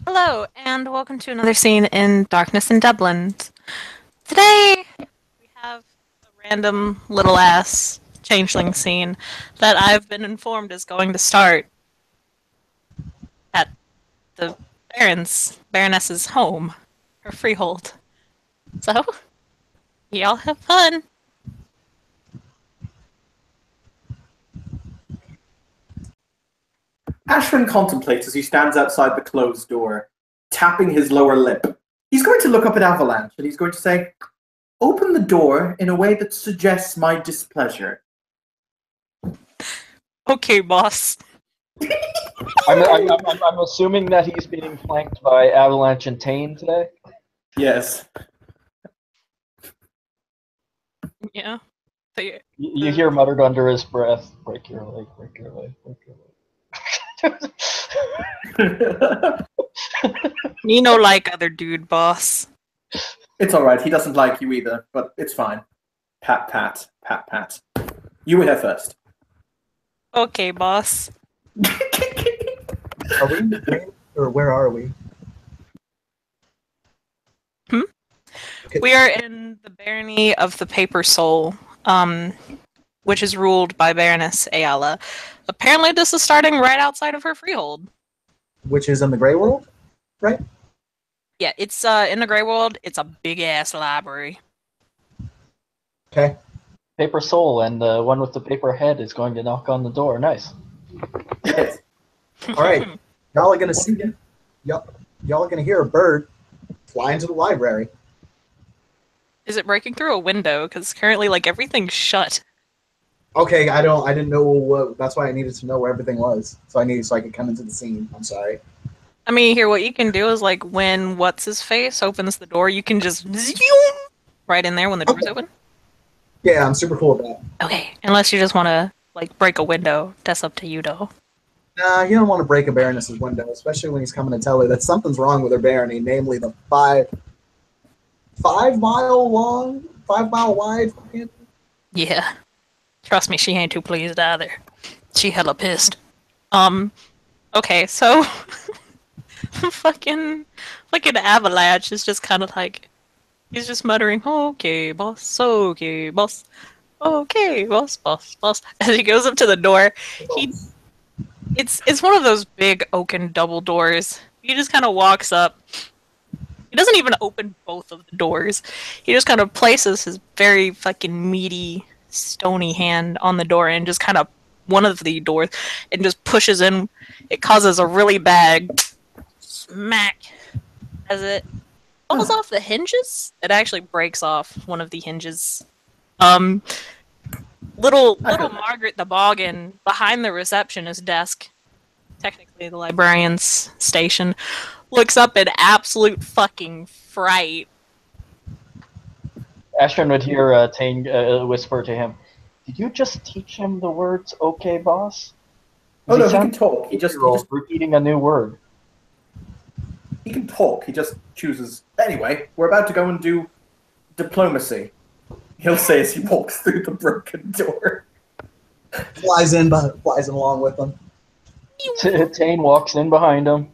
Hello, and welcome to another scene in Darkness in Dublin. Today, we have a random little ass changeling scene that I've been informed is going to start at the Baroness's home, her freehold. So, y'all have fun. Ashford contemplates as he stands outside the closed door, tapping his lower lip. He's going to look up at Avalanche and he's going to say, "Open the door in a way that suggests my displeasure." Okay, boss. I'm assuming that he's being flanked by Avalanche and Tane today. Yes. Yeah. You hear muttered under his breath, "Break your leg, break your leg, break your leg." You know, like other dude, boss. It's alright, he doesn't like you either, but it's fine. Pat, pat, pat, pat. You were here first. Okay, boss. Are we in the game, or where are we? We are in the barony of the Paper Soul, which is ruled by Baroness Ayala. Apparently, this is starting right outside of her freehold. Which is in the Grey World, right? Yeah, it's in the Grey World. It's a big ass library. Okay. Paper Soul and the one with the paper head is going to knock on the door. Nice. Yes. All right. Y'all are gonna see. Y'all are gonna hear a bird fly into the library. Is it breaking through a window? Because currently, like, everything's shut. Okay, I didn't know what. That's why I needed to know where everything was. So I could come into the scene. I'm sorry. I mean, here, what you can do is, like, when What's-His-Face opens the door, you can just zoom right in there when the door's open. Yeah, I'm super cool with that. Okay, unless you just want to, like, break a window. That's up to you, though. Nah, you don't want to break a Baroness's window, especially when he's coming to tell her that something's wrong with her barony, namely the 5 mile long, 5 mile wide. Yeah. Trust me, she ain't too pleased either. She hella pissed. Okay, so fucking Avalanche is just kind of like he's just muttering, "Okay, boss. Okay, boss. Okay, boss, boss, boss." As he goes up to the door, it's one of those big oaken double doors. He just kind of walks up. He doesn't even open both of the doors. He just kind of places his very fucking meaty, stony hand on the door and just kind of one of the doors and just pushes in. It causes a really bad smack as it falls off the hinges. It actually breaks off one of the hinges. Little Margaret the Boggin behind the receptionist desk, technically the librarian's station, looks up in absolute fucking fright. Ashton would hear Tane whisper to him, "Did you just teach him the words 'Okay, boss'?" Oh no, he can sounds talk. He just repeating a new word. he can talk. He just chooses. Anyway, we're about to go and do diplomacy. He'll say as he walks through the broken door. Flies in along with them. Tane walks in behind him.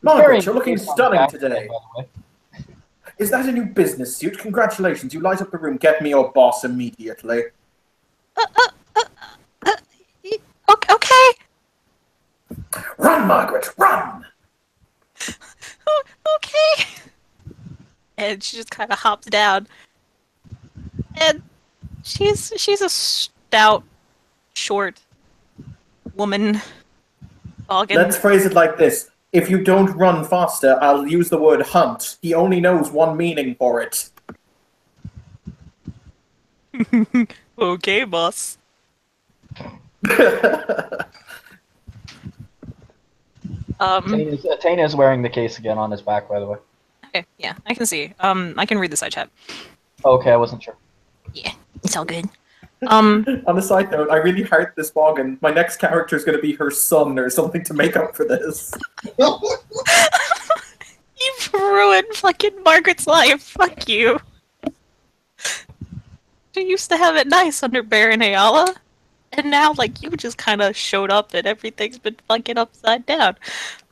Margaret, you're looking stunning Back, today. by the way. Is that a new business suit? Congratulations, you light up the room. Get me your boss immediately. Okay. Run, Margaret, run! Okay. And she just kind of hops down. And she's a stout, short woman. Boggin. Let's phrase it like this. If you don't run faster, I'll use the word hunt. He only knows one meaning for it. Okay, boss. Tane is wearing the case again on his back, by the way. Okay, yeah, I can see. I can read the side chat. Okay, I wasn't sure. Yeah, it's all good. On a side note, I really heart this Boggin. My next character is going to be her son or something to make up for this. You've ruined fucking Margaret's life. Fuck you. She used to have it nice under Baron Ayala. And now, like, you just kind of showed up and everything's been fucking upside down.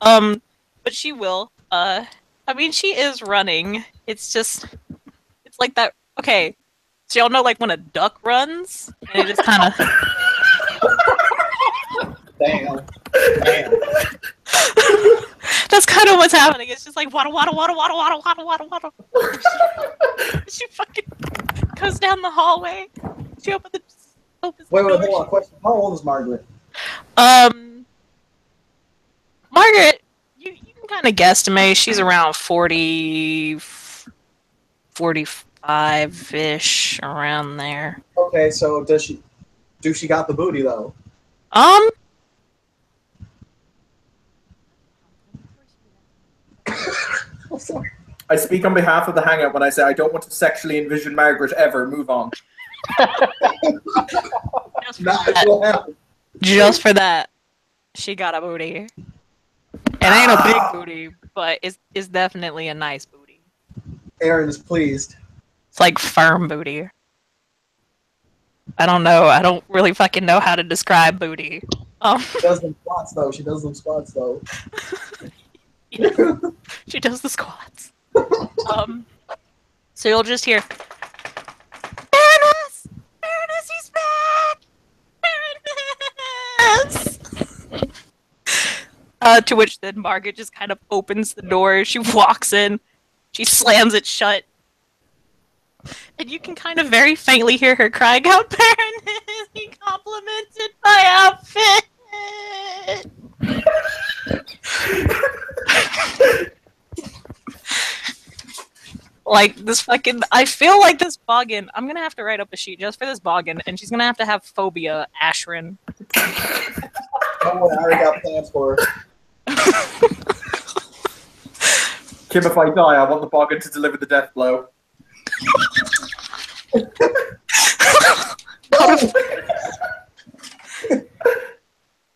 But but she will. I mean, she is running. It's like that. Okay, so y'all know like when a duck runs, and it just kind of. Damn. Damn. That's kind of what's happening. It's just like waddle, waddle, waddle, waddle, waddle, waddle, waddle, waddle. She fucking goes down the hallway. She opens the Wait, door. hold on. Question. How old is Margaret? Margaret, you can kind of guesstimate she's around 40, 45-ish, around there. Okay, so do she got the booty though? I'm sorry. I speak on behalf of the Hangout when I say I don't want to sexually envision Margaret ever. Move on. Just for that, she got a booty. It ain't a big booty, but it's definitely a nice booty. Aaron is pleased. It's like firm booty. I don't know. I don't really fucking know how to describe booty. She does them squats though. She does them squats though. Yeah, she does the squats. So you'll just hear, Baroness! Baroness, he's back! Baroness! To which then Margaret just kind of opens the door. She walks in. She slams it shut. And you can kind of very faintly hear her crying out, Baroness, he complimented my outfit! Like, this fucking... I feel like this Boggin... I'm gonna have to write up a sheet just for this Boggin, and she's gonna have phobia Ashrin. Oh, I already got plans for her. Kim, if I die, I want the Boggin to deliver the death blow.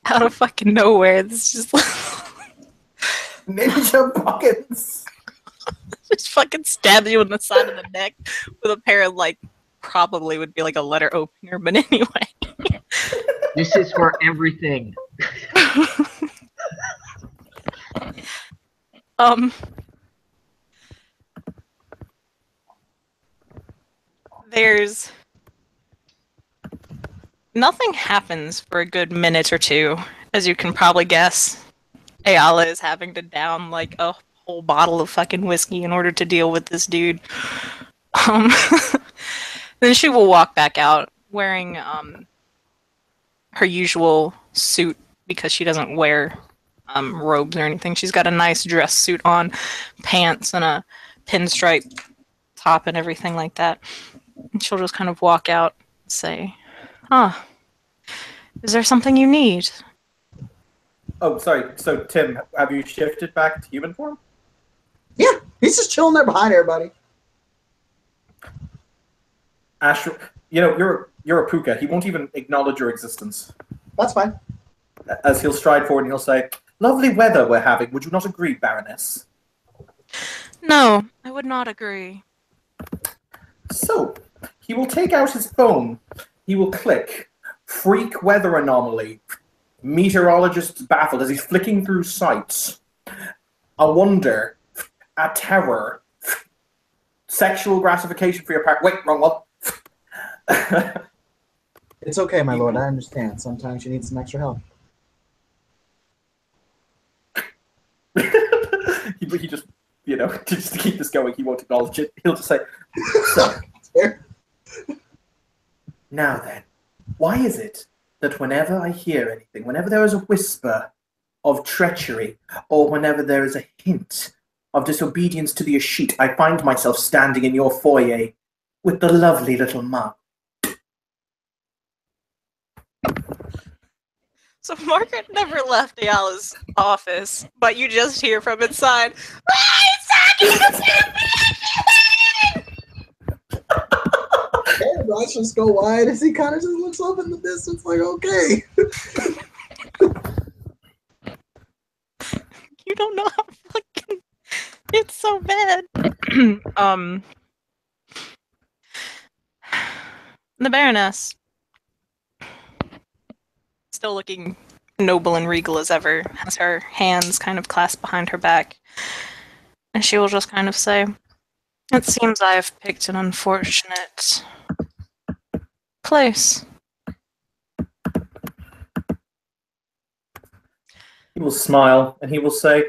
Out of fucking nowhere, this is just... Ninja Boggins! Just fucking stabs you in the side of the neck with a pair of, like, probably would be like a letter opener, but anyway. This is for everything. There's nothing happens for a good minute or two, as you can probably guess. Ayala is having to down like a whole bottle of fucking whiskey in order to deal with this dude. Then she will walk back out wearing her usual suit because she doesn't wear robes or anything. She's got a nice dress suit on, pants, and a pinstripe top and everything like that. And she'll just kind of walk out and say, "Huh, is there something you need?" Oh, sorry. So, Tim, have you shifted back to human form? Yeah, he's just chilling there behind everybody. Ash, you know, you're a puka. He won't even acknowledge your existence. That's fine. As he'll stride forward and he'll say, "Lovely weather we're having. Would you not agree, Baroness?" No, I would not agree. So, he will take out his phone. He will click, "Freak weather anomaly. Meteorologist baffled," as he's flicking through sites. "A wonder. A terror. Sexual gratification for your part." Wait, wrong one. It's okay, my lord. I understand. Sometimes you need some extra help. he just, you know, just to keep this going, he won't acknowledge it. He'll just say, "So, now then, why is it that whenever I hear anything, whenever there is a whisper of treachery, or whenever there is a hint of disobedience to the Ashit, I find myself standing in your foyer with the lovely little mug?" So Margaret never left Ayala's office, but you just hear from inside, "Ah, he's talking Hey, the eyes just go wide as he kind of just looks up in the distance like, okay. You don't know how fucking... It's so bad." The Baroness, still looking noble and regal as ever, has her hands kind of clasped behind her back. And she will just kind of say, "It seems I have picked an unfortunate place." He will smile and he will say,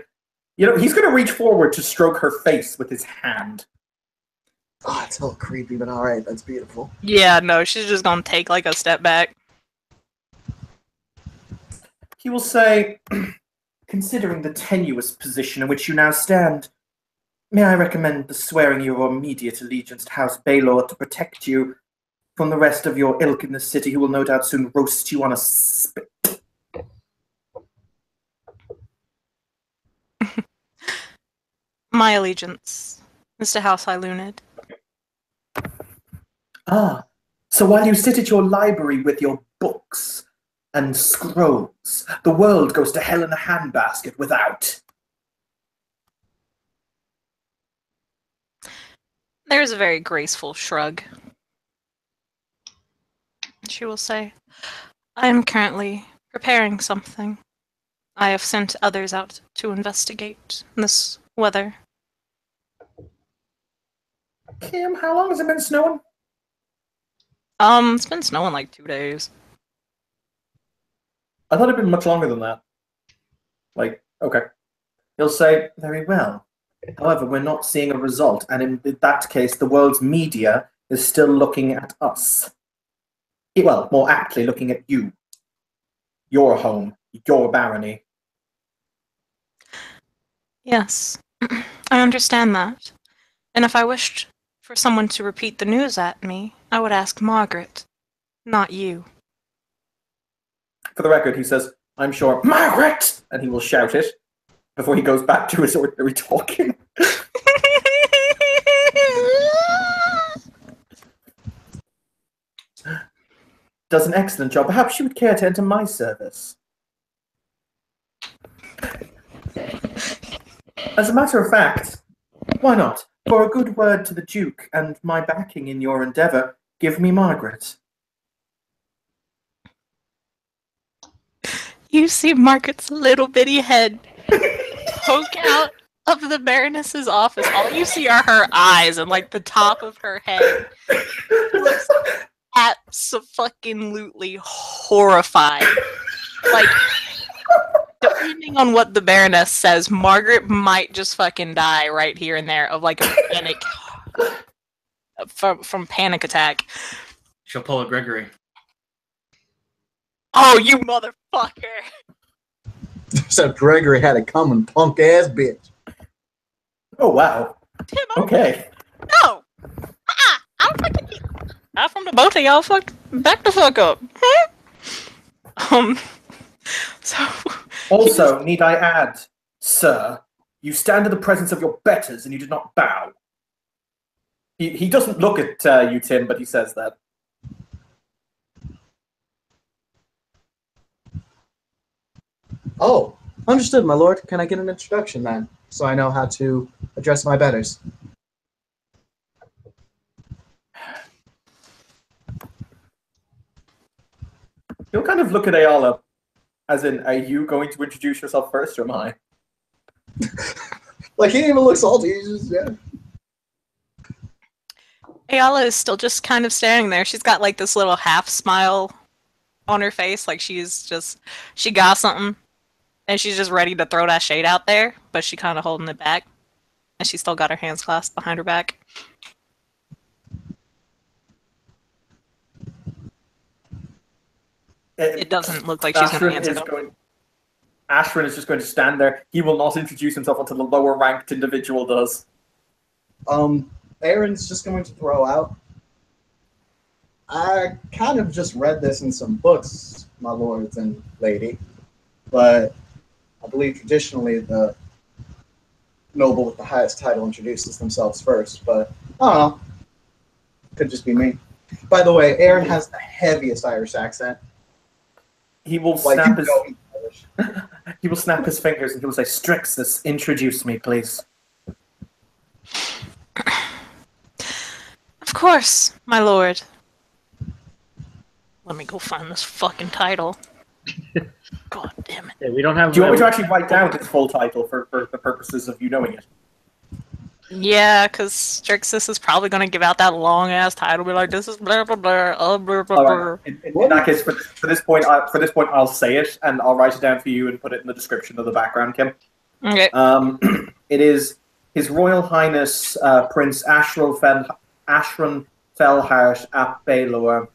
he's going to reach forward to stroke her face with his hand. Oh, it's a little creepy, but all right, that's beautiful. Yeah, no, she's just gonna take like a step back. He will say, considering the tenuous position in which you now stand, may I recommend the swearing your immediate allegiance to House Baylor to protect you from the rest of your ilk in the city, who will no doubt soon roast you on a spit. My allegiance is to House Hylunid. Ah, so while you sit at your library with your books and scrolls, the world goes to hell in a handbasket without. There's a very graceful shrug. She will say, "I am currently preparing something. I have sent others out to investigate this weather." Kim, how long has it been snowing? It's been snowing like 2 days. I thought it'd been much longer than that. Okay. He'll say, very well. However, we're not seeing a result, and in that case, the world's media is still looking at us. Well, more aptly, looking at you. Your home, your barony. Yes, I understand that. And if I wished for someone to repeat the news at me, I would ask Margaret, not you. For the record, he says, I'm sure, Margaret! And he will shout it before he goes back to his ordinary talking. Does an excellent job. Perhaps you would care to enter my service. As a matter of fact, why not? For a good word to the Duke and my backing in your endeavour, give me Margaret. You see Margaret's little bitty head poke out of the Baroness's office. All you see are her eyes and like the top of her head. She looks abso-fucking-lutely horrified. Like, depending on what the Baroness says, Margaret might just fucking die right here and there of like a panic from panic attack. She'll pull a Gregory. Oh, you motherfucker! So Gregory had it coming, punk ass bitch. Oh wow. Tim, Okay. no! I don't fucking not from the both of y'all back the fuck up. So Also, need I add, sir, you stand in the presence of your betters and you did not bow. He doesn't look at you, Tim, but he says that. Oh, understood, my lord. Can I get an introduction then, so I know how to address my betters? He'll kind of look at Ayala, as in, are you going to introduce yourself first, or am I? Like, he didn't even look salty. He's just, yeah. Ayala is still just kind of staring there. She's got like this little half smile on her face, like she got something, and she's just ready to throw that shade out there, but she kind of holding it back, and she's still got her hands clasped behind her back. It doesn't look like she's going to answer them. Ashwin is just going to stand there. He will not introduce himself until the lower ranked individual does. Aaron's just going to throw out. I kind of just read this in some books, my lords and lady, but I believe traditionally the noble with the highest title introduces themselves first, but I don't know. Could just be me. By the way, Aaron has the heaviest Irish accent. He will snap his he will snap his fingers and he will say, Strixus, introduce me, please. Of course, my lord. Let me go find this fucking title. God damn it. Yeah, we don't have. Do you want me to actually write down his full title for the purposes of you knowing it? Yeah, because Strixus is probably going to give out that long ass title, be like, "This is blah blah blah, blah blah All blah." right. In that case, for this point, I'll say it, and I'll write it down for you and put it in the description of the background, Kim. Okay. It is His Royal Highness Prince Ashran Felhart ap Baelor,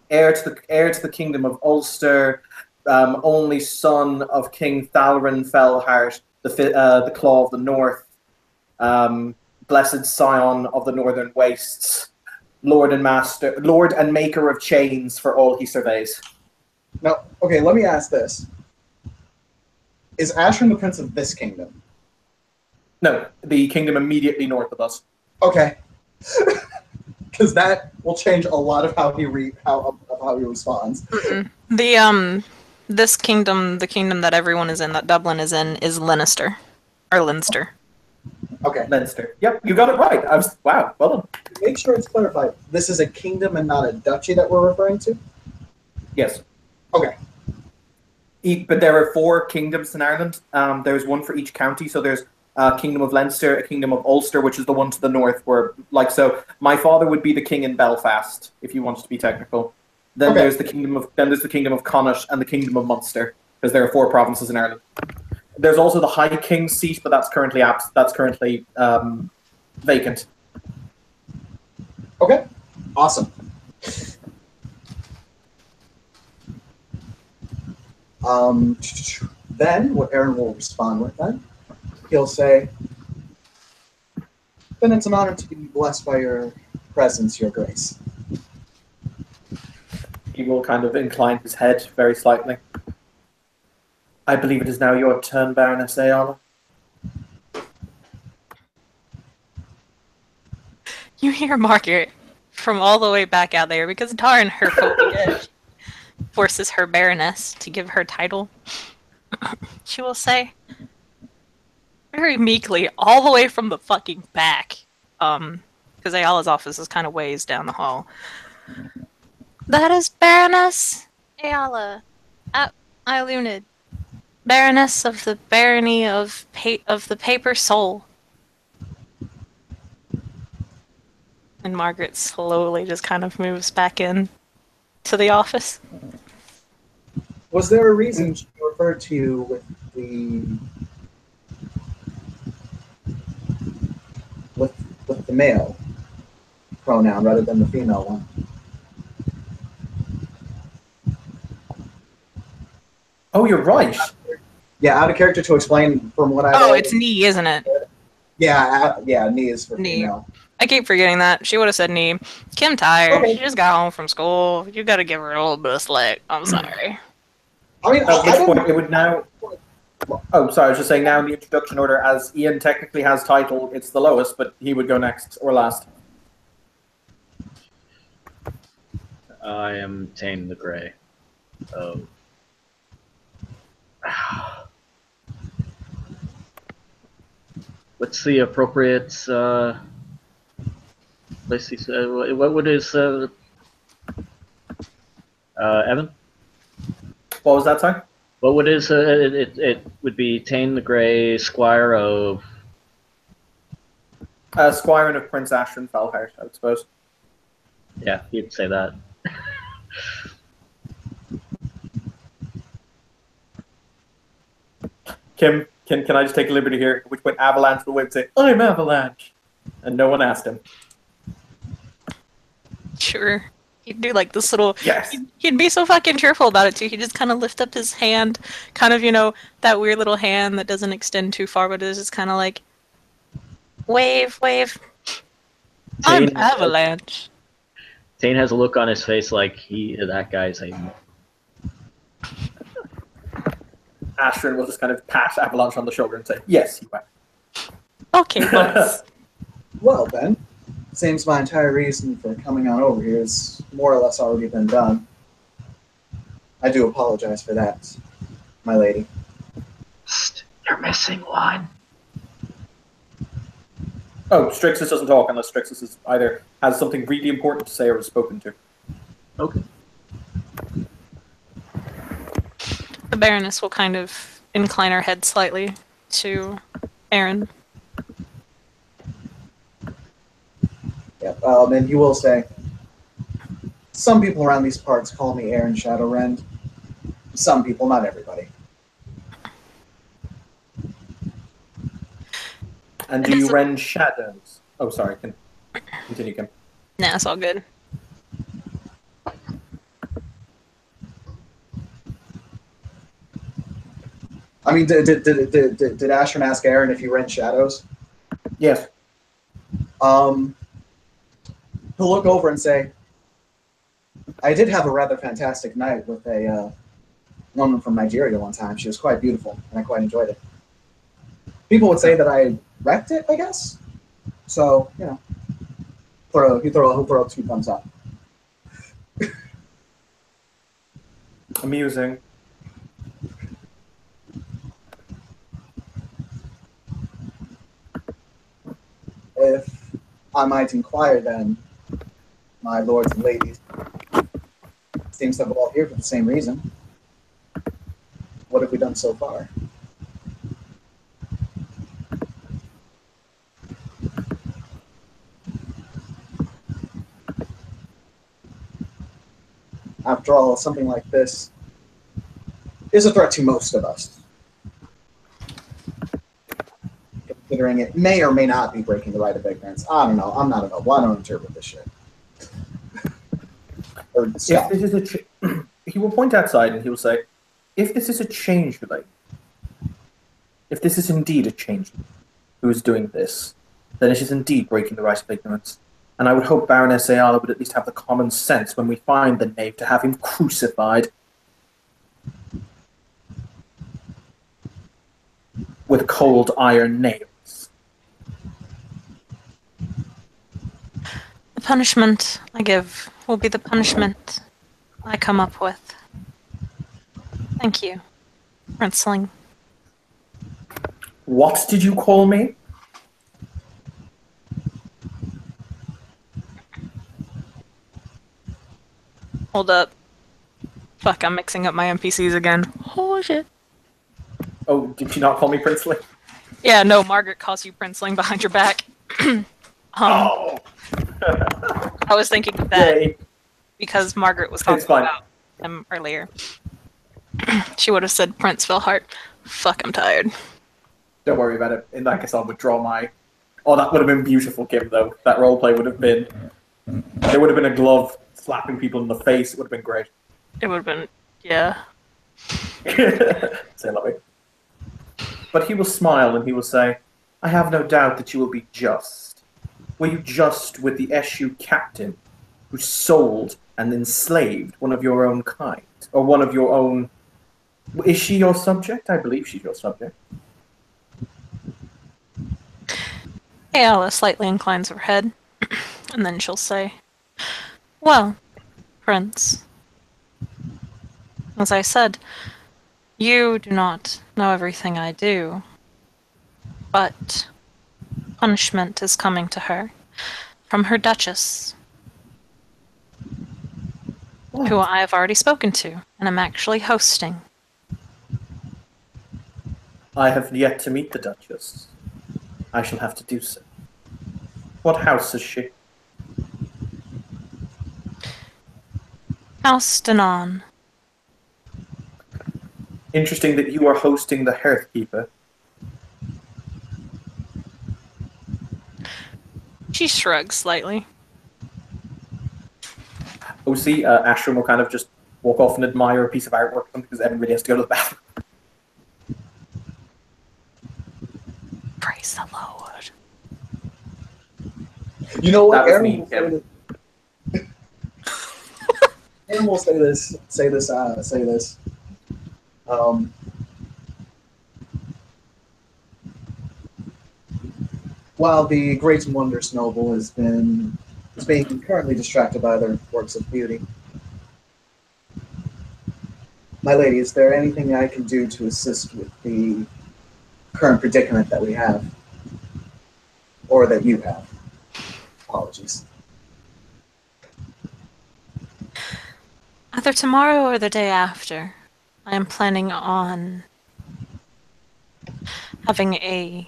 heir to the Kingdom of Ulster, only son of King Thalrin Felhart, the Claw of the North, blessed scion of the Northern Wastes, Lord and Maker of chains for all he surveys. Now, okay, let me ask this. Is Ashran the prince of this kingdom? No, the kingdom immediately north of us. Okay. Because that will change a lot of how he responds. This kingdom, the kingdom that everyone is in, that Dublin is in, is Leinster. Or Leinster. Okay. Leinster. Yep, you got it right. Wow, well done. Make sure it's clarified. This is a kingdom and not a duchy that we're referring to? Yes. Okay. But there are 4 kingdoms in Ireland. There's one for each county. So there's a Kingdom of Leinster, a Kingdom of Ulster, which is the one to the north. Where, so my father would be the king in Belfast, if you want to be technical. Then there's the Kingdom of Connaught and the Kingdom of Munster, because there are 4 provinces in Ireland. There's also the High King's seat, but that's currently vacant. Okay. Awesome. Then what Aaron will respond with then, he'll say, "Then it's an honor to be blessed by your presence, your grace." He will kind of incline his head very slightly. I believe it is now your turn, Baroness Ayala. You hear Margaret from all the way back out there, because Tarn, her phobia, forces her Baroness to give her title. She will say, very meekly, all the way from the fucking back, because Ayala's office is kind of ways down the hall. "That is Baroness Ayala, Ilunid, Baroness of the Barony of the Paper Soul." And Margaret slowly just kind of moves back in to the office. Was there a reason she referred to you with the male pronoun rather than the female one? Oh, you're right. Yeah, out of character to explain from what I. Oh, it's knee, isn't it? Yeah, knee is for Knee. female. I keep forgetting that. She would have said knee. Kim tired. Okay. She just got home from school. You gotta give her a little bit of slack. I'm sorry. I mean, At which point it would now... Oh, sorry, I was just saying now in the introduction order, as Ian technically has title, it's the lowest, but he would go next or last. I am Tane the Grey. What's the appropriate place he said? What would his Evan? What was that, sorry? What would his it would be Tane the Grey, Squire of Squiren of Prince Ashran Felhart, I would suppose. Yeah, he'd say that. Kim, can I just take a liberty here? At which point Avalanche will wave and say, "I'm Avalanche," and no one asked him. Sure. He'd do like this little... Yes. He'd be so fucking cheerful about it too. He'd just kind of lift up his hand, kind of, that weird little hand that doesn't extend too far, but it's just kind of like, wave, wave. I'm Tane- Avalanche. Tane has a look on his face like that guy's a... Ashran will just kind of pat Avalanche on the shoulder and say, "Yes, you are." Okay, boss. Well then, seems my entire reason for coming on over here has more or less already been done. I do apologize for that, my lady. Psst, you're missing one. Oh, Strixus doesn't talk unless Strixus is either has something really important to say or is spoken to. Okay. The Baroness will kind of incline her head slightly to Aaron. Yeah, and he will say, some people around these parts call me Aaron Shadowrend. Some people, not everybody. And do you rend shadows? Oh, sorry. Continue, Kim. Nah, it's all good. I mean, did Ashran ask Aaron if he rent shadows? Yes. He'll look over and say, I did have a rather fantastic night with a woman from Nigeria one time. She was quite beautiful, and I quite enjoyed it. People would say that I wrecked it, I guess. So, you know, he'll throw 2 thumbs up. Amusing. If I might inquire, then, my lords and ladies, seems that we're all here for the same reason. What have we done so far? After all, something like this is a threat to most of us. Considering it may or may not be breaking the right of ignorance. I don't know. I'm not a noble. I don't interpret this shit. Or If this is he will point outside and he will say, if this is a change relate, if this is indeed a change who is doing this, then it is indeed breaking the right of ignorance. And I would hope Baroness Ayala would at least have the common sense when we find the knave to have him crucified with cold iron nails. The punishment I give will be the punishment I come up with. Thank you, Princeling. What did you call me? Hold up. Fuck, I'm mixing up my NPCs again. Holy shit. Oh, did you not call me Princely? Yeah, no, Margaret calls you Princeling behind your back. Oh! I was thinking of that Yay. because Margaret was talking It's fine. about him earlier. She would have said Prince Philhart. Fuck, I'm tired. Don't worry about it. In that case, I'll withdraw my... Oh, that would have been beautiful, Kim, though. That roleplay would have been... There would have been a glove slapping people in the face. It would have been great. It would have been, yeah. Say lovely. But he will smile and he will say, I have no doubt that you will be just. Were you just with the SU captain who sold and enslaved one of your own kind? Or one of your own... Is she your subject? I believe she's your subject. Ayala slightly inclines her head, and then she'll say, well, Prince, as I said, you do not know everything I do, but punishment is coming to her from her Duchess, who I have already spoken to, and am actually hosting. I have yet to meet the Duchess. I shall have to do so. What house is she? House Danon. Interesting that you are hosting the Hearthkeeper. She shrugs slightly. Oh, see, Ashram will kind of just walk off and admire a piece of artwork because everybody has to go to the bathroom. Praise the Lord. You know what? That was Aaron me, will say this. Aaron will say this. While the great and wondrous noble is being currently distracted by other works of beauty, my lady, is there anything I can do to assist with the current predicament that we have, or that you have? Apologies. Either tomorrow or the day after, I am planning on having a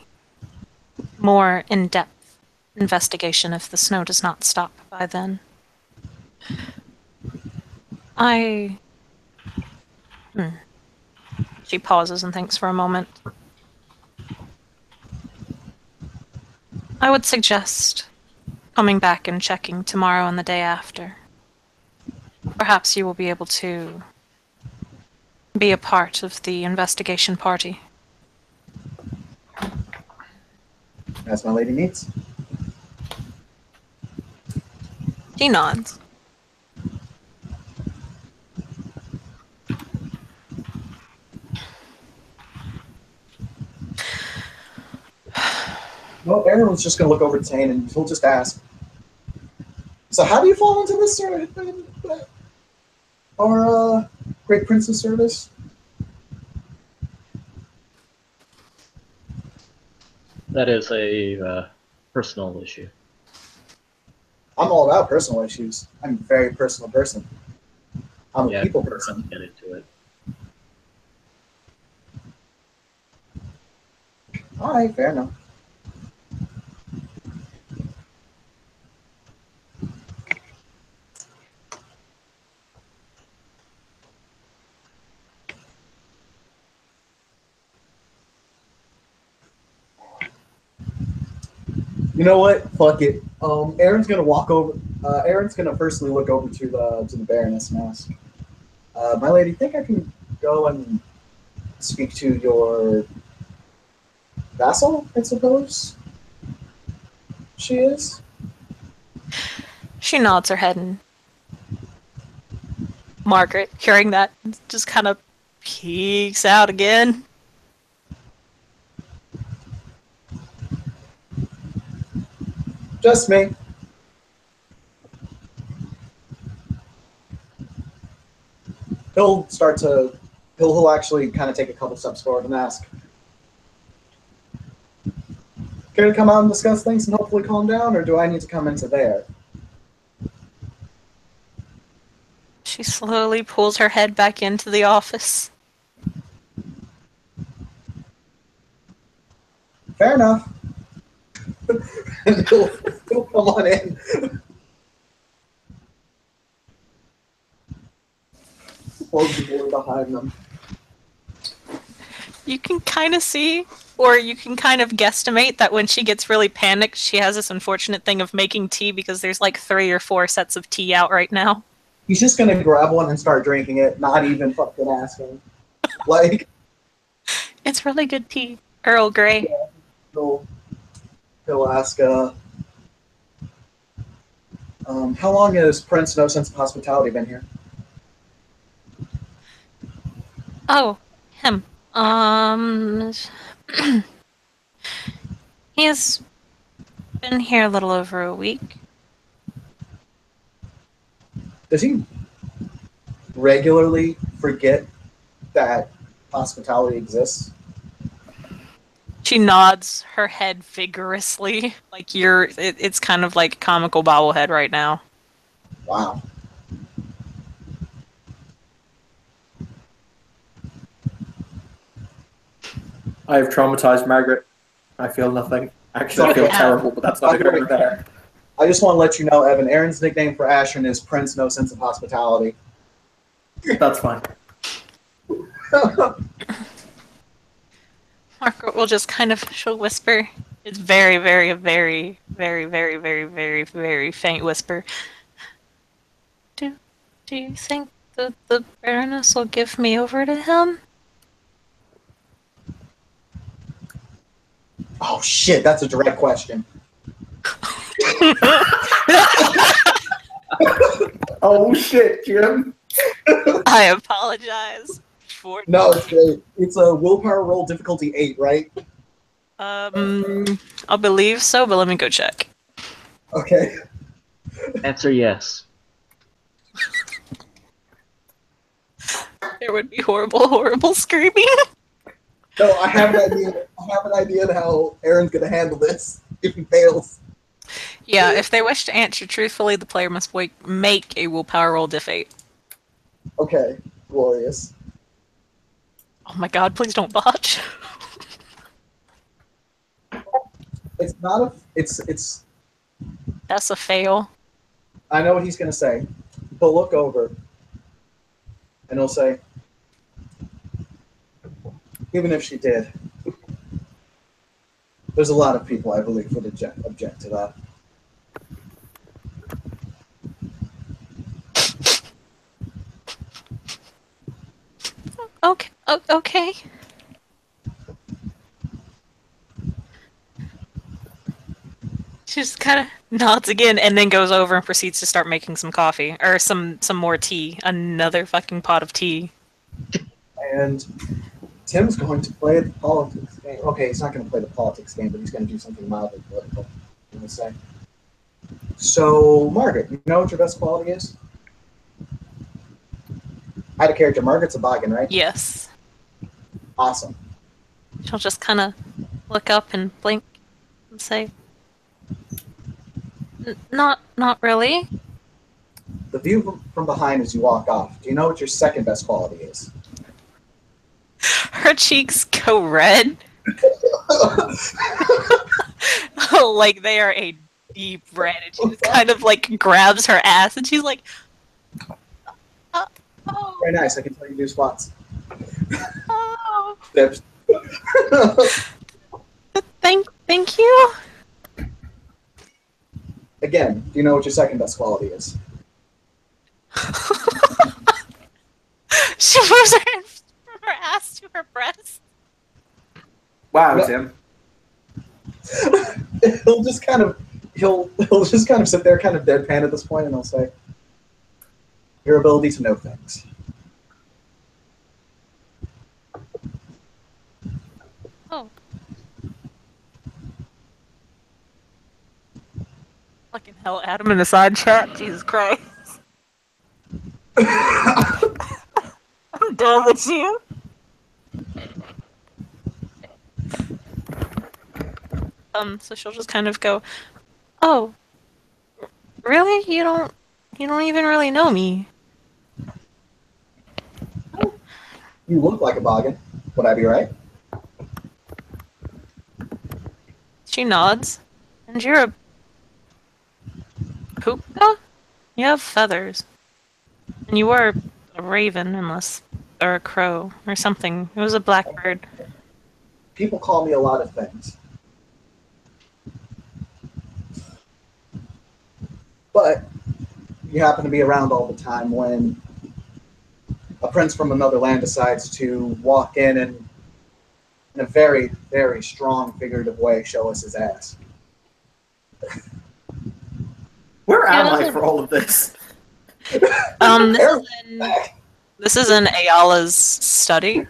more in-depth investigation if the snow does not stop by then. I... She pauses and thinks for a moment. I would suggest coming back and checking tomorrow and the day after. Perhaps you will be able to be a part of the investigation party. As my lady needs. She nods. Well, Aaron was just going to look over to Tane and he'll just ask, so how do you fall into this sort of thing? Our Great Prince's service? That is a personal issue. I'm all about personal issues. I'm a very personal person. I'm a people Let's person. get into it. All right, fair enough. You know what? Fuck it. Aaron's gonna walk over. Aaron's gonna firstly look over to the Baroness and ask, "My lady, think I can go and speak to your vassal? I suppose she is." She nods her head, and Margaret, hearing that, just kind of peeks out again. Just me. He'll actually kind of take a couple steps forward and ask, "Care to come out and discuss things and hopefully calm down, or do I need to come into there?" She slowly pulls her head back into the office. Fair enough. And he'll come on in. Close the door behind them. You can kind of see, or you can kind of guesstimate that when she gets really panicked, she has this unfortunate thing of making tea because there's like 3 or 4 sets of tea out right now. He's just gonna grab one and start drinking it, not even fucking asking. Like, It's really good tea. Earl Grey. he'll ask, how long has Prince No Sense of Hospitality been here? Oh, him. He has been here a little over a week. Does he regularly forget that hospitality exists? She nods her head vigorously, like it's kind of like comical bobblehead right now. Wow. I have traumatized Margaret. I feel nothing. Actually, I feel terrible, but that's not going to be better. I just want to let you know, Evan, Aaron's nickname for Ashern is Prince No Sense of Hospitality. That's fine. Margaret will just kind of, she'll whisper. It's very, very, very, very, very, very, very, very faint whisper. Do you think the Baroness will give me over to him? Oh shit, that's a direct question. Oh shit, Jim. I apologize for. No, it's great. It's a willpower roll difficulty 8, right? I believe so, but let me go check. Okay. Answer yes. There would be horrible, horrible screaming. No, I have an idea. I have an idea of how Aaron's gonna handle this if he fails. Yeah, if they wish to answer truthfully, the player must make a willpower roll diff 8. Okay, glorious. Oh my god, please don't botch. It's not a. It's. That's a fail. I know what he's gonna say. He'll look over, and he'll say, "Even if she did, there's a lot of people I believe would object to that." Okay. Okay. She just kind of nods again and then goes over and proceeds to start making some coffee. Or some more tea. Another fucking pot of tea. And Tim's going to play the politics game. Okay, he's not going to play the politics game, but he's going to do something mildly political. I'm going to say. So, Margaret, you know what your best quality is? I had a character. Margaret's a boggin, right? Yes. Awesome. She'll just kind of look up and blink and say, Not really. The view from behind as you walk off. Do you know what your second best quality is? Her cheeks go red. Like they are a deep red. And she just kind of like grabs her ass and she's like, oh. Very nice. I can tell you do squats. Oh. Steps. Thank you. Again, do you know what your second best quality is? She moves her ass to her breast. Wow, No. Tim. he'll just kind of sit there kind of deadpan at this point, and he'll say, "Your ability to know things." Oh. Fucking hell, Adam in the side chat. Jesus Christ. I'm done with you. So she'll just kind of go, oh, really? You don't even really know me. You look like a boggin. Would I be right? She nods. And you're a puka? You have feathers. And you were a raven, or a crow, or something. It was a blackbird. People call me a lot of things. But you happen to be around all the time when a prince from another land decides to walk in and, in a very, very strong figurative way, show us his ass. Where am I for all of this? This is in Ayala's study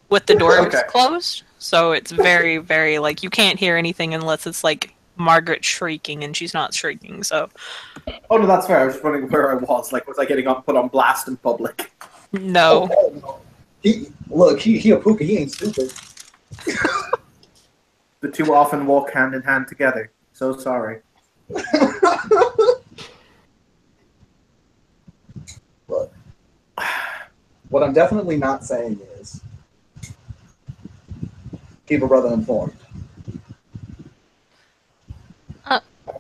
with the doors Okay. closed. So it's very, very, like, you can't hear anything unless it's, like, Margaret shrieking, and she's not shrieking, so... Oh no, that's fair. I was just wondering where I was. Like, was I getting put on blast in public? No. Oh, no. He a puka, he ain't stupid. The two often walk hand in hand together. So sorry. Look, what I'm definitely not saying is keep a brother informed.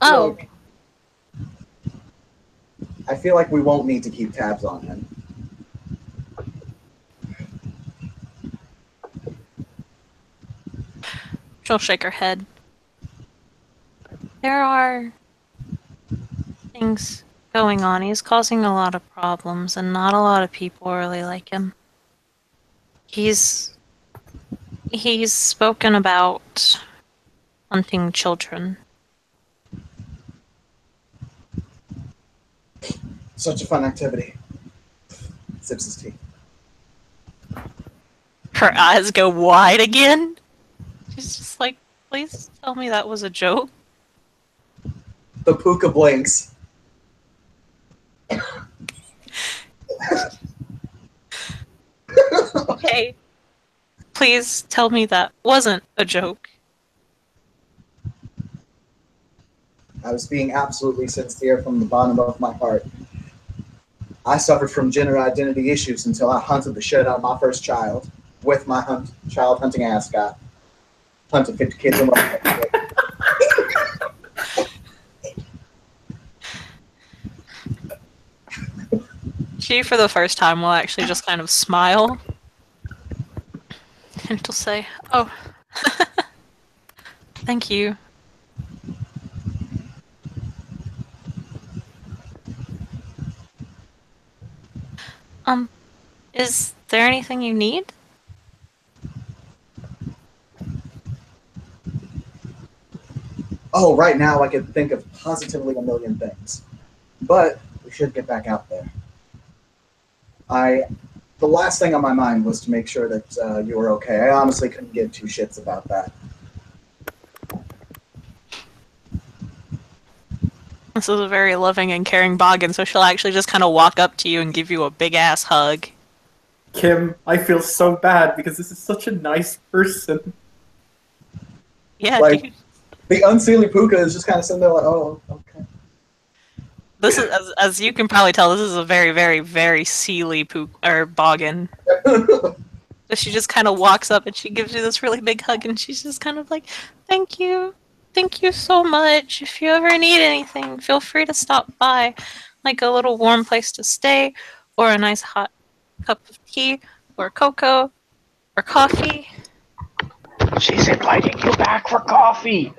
Oh. Look, I feel like we won't need to keep tabs on him. She'll shake her head. There are things going on. He's causing a lot of problems, and not a lot of people really like him. He's spoken about hunting children. Such a fun activity. Sips his tea. Her eyes go wide again. She's just like, please tell me that was a joke. The puka blinks. Okay. Please tell me that wasn't a joke. I was being absolutely sincere from the bottom of my heart. I suffered from gender identity issues until I hunted the shit out of my first child. with my child hunting ascot. Hunted 50 kids in my She, for the first time, will actually just kind of smile. And she'll say, "Oh, thank you." Is there anything you need? Oh, right now I can think of positively a million things. But we should get back out there. The last thing on my mind was to make sure that you were okay. I honestly couldn't give two shits about that. This is a very loving and caring Boggin, so she'll actually just kind of walk up to you and give you a big-ass hug. Kim, I feel so bad because this is such a nice person. Yeah, Like, dude. the unseelie Puka is just kind of sitting there like, oh, okay. This is, as you can probably tell, this is a very, very, very sealy Boggin. So she just kind of walks up and she gives you this really big hug, and she's just kind of like, "Thank you. Thank you so much. If you ever need anything, feel free to stop by. Like a little warm place to stay, or a nice hot cup of tea, or cocoa, or coffee." She's inviting you back for coffee.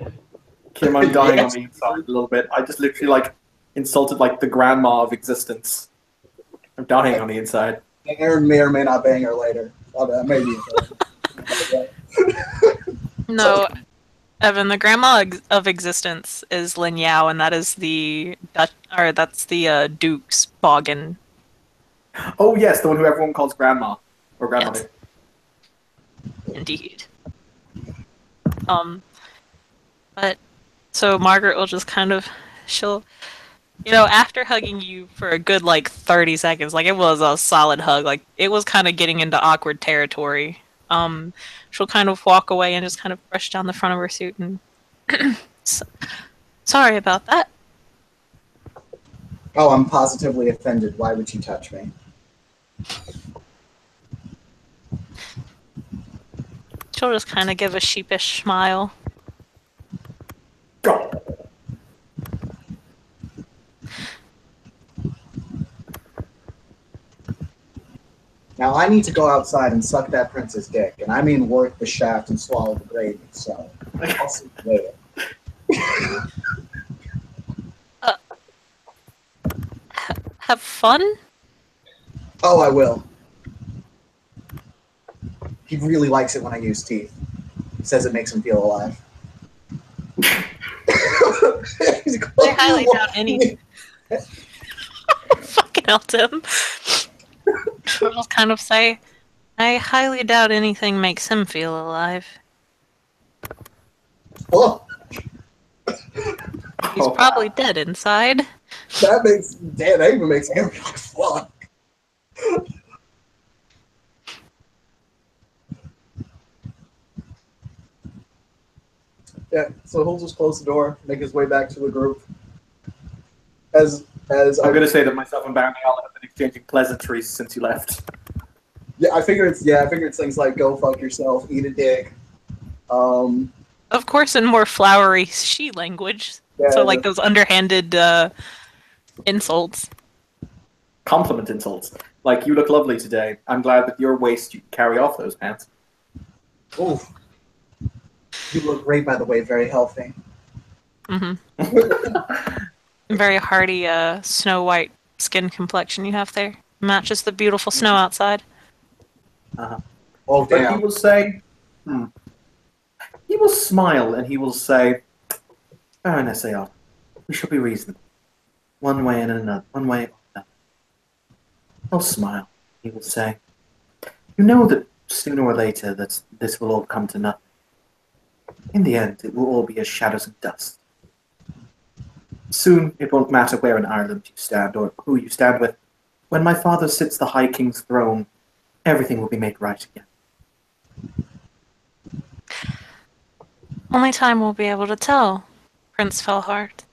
Kim, I'm dying on the inside a little bit. I just literally like insulted like the grandma of existence. I'm dying on the inside. Aaron may or may not bang her later. Maybe. No, Evan, the grandma of existence is Lin Yao, and that is that's the Duke's Boggin. Oh yes, the one who everyone calls grandma or grandmother. Yes. Indeed. But so Margaret will just kind of she'll after hugging you for a good like 30 seconds, like it was a solid hug, like it was kind of getting into awkward territory. She'll kind of walk away and just kind of brush down the front of her suit and sorry about that. Oh, I'm positively offended. Why would you touch me? She'll just kind of give a sheepish smile. Go. Now I need to go outside and suck that prince's dick, and I mean work the shaft and swallow the gravy. So I'll see you later. Have fun? Oh, I will. He really likes it when I use teeth. He says it makes him feel alive. I highly doubt any. Fucking hell, Tim. She'll just kind of say, "I highly doubt anything makes him feel alive. Oh, He's probably dead inside." that even makes him like fuck. Yeah, so he'll just close the door, make his way back to the group. As I'm gonna say that myself and Barney all have been exchanging pleasantries since you left. I figure it's things like go fuck yourself, eat a dick. Of course, in more flowery she language. Yeah, So like those underhanded insults. Compliment insults. Like, you look lovely today. I'm glad that your waist you can carry off those pants. Oh, you look great, by the way. Very healthy. Mm-hmm. Very hearty, snow white skin complexion you have there. Matches the beautiful snow outside. Uh-huh. Oh, But damn. he will say, he will smile and he will say, Baroness Aot, we shall be reasonable. One way and another. One way or another. He'll smile. He will say, you know that sooner or later that this will all come to nothing. In the end, it will all be as shadows and dust. Soon, it won't matter where in Ireland you stand or who you stand with. When my father sits the High King's throne, everything will be made right again. Only time will be able to tell, Prince Felhart.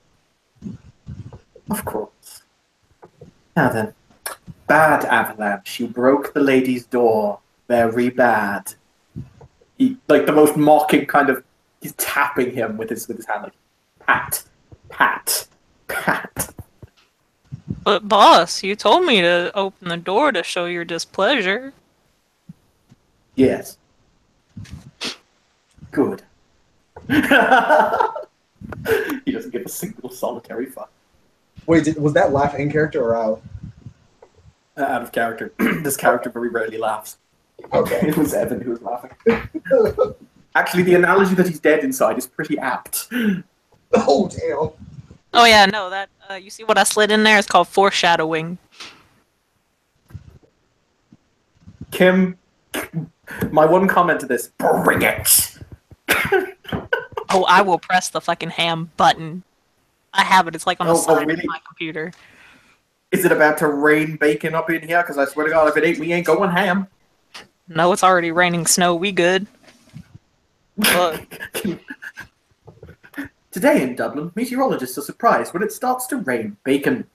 Of course. Now then, bad Avalanche, you broke the lady's door. very bad. He, like, the most mocking kind of, he's tapping him with his hand, like, pat, pat, pat. But boss, you told me to open the door to show your displeasure. Yes. Good. He doesn't give a single solitary fuck. Wait, was that laugh in character or out? Out of character. This character very rarely laughs. Okay. It was Evan who was laughing. Actually, the analogy that he's dead inside is pretty apt. Oh, damn. Oh yeah, no, that you see what I slid in there? It's called foreshadowing. Kim, my one comment to this, bring it! Oh, I will press the fucking ham button. I have it. It's like on the side really? of my computer. Is it about to rain bacon up in here? Because I swear to God, if it ain't, we ain't going ham. No, it's already raining snow. We good. But Today in Dublin, meteorologists are surprised when it starts to rain bacon.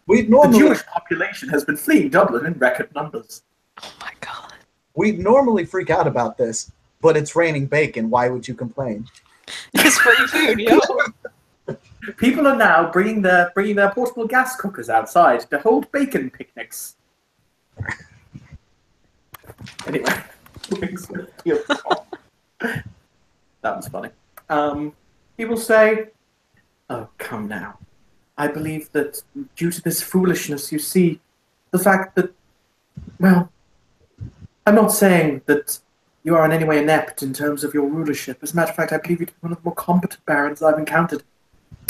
We The normally Jewish population has been fleeing Dublin in record numbers. oh my god. we normally freak out about this, but it's raining bacon. Why would you complain? It's free food, yo. People are now bringing their portable gas cookers outside to hold bacon picnics. Anyway, that was funny. People say, "Oh, come now. I believe that due to this foolishness, you see, the fact that, well, I'm not saying that you are in any way inept in terms of your rulership. As a matter of fact, I believe you're one of the more competent barons I've encountered,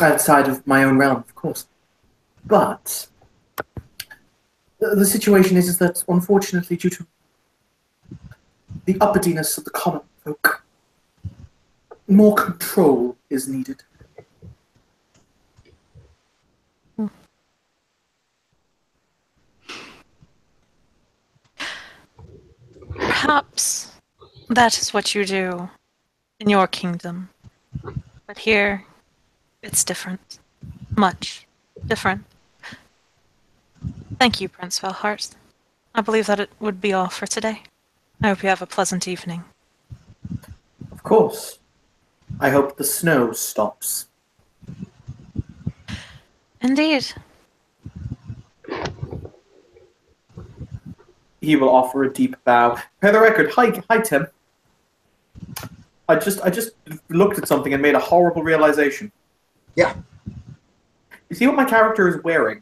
outside of my own realm, of course. But the situation is that, unfortunately, due to the uppityness of the common folk, more control is needed. Perhaps that is what you do in your kingdom. But here, it's different. Much different. Thank you, Prince Valhart. I believe that it would be all for today. I hope you have a pleasant evening. Of course. I hope the snow stops. Indeed. He will offer a deep bow. For the record, hi Tim. I just looked at something and made a horrible realization. Yeah. You see what my character is wearing?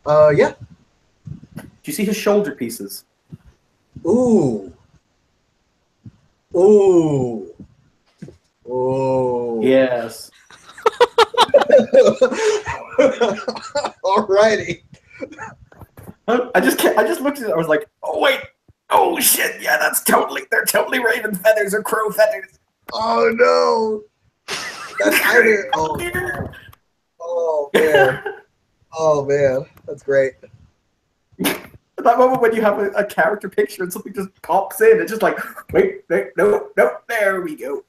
Yeah. Do you see his shoulder pieces? Ooh. Ooh. Ooh. Yes. Alrighty. I just looked at it. I was like, oh wait, oh shit, yeah, they're totally raven feathers or crow feathers. Oh no. That's either. Oh. Oh man. Oh man. That's great. At that moment when you have a character picture and something just pops in, it's just like, wait, no, there we go.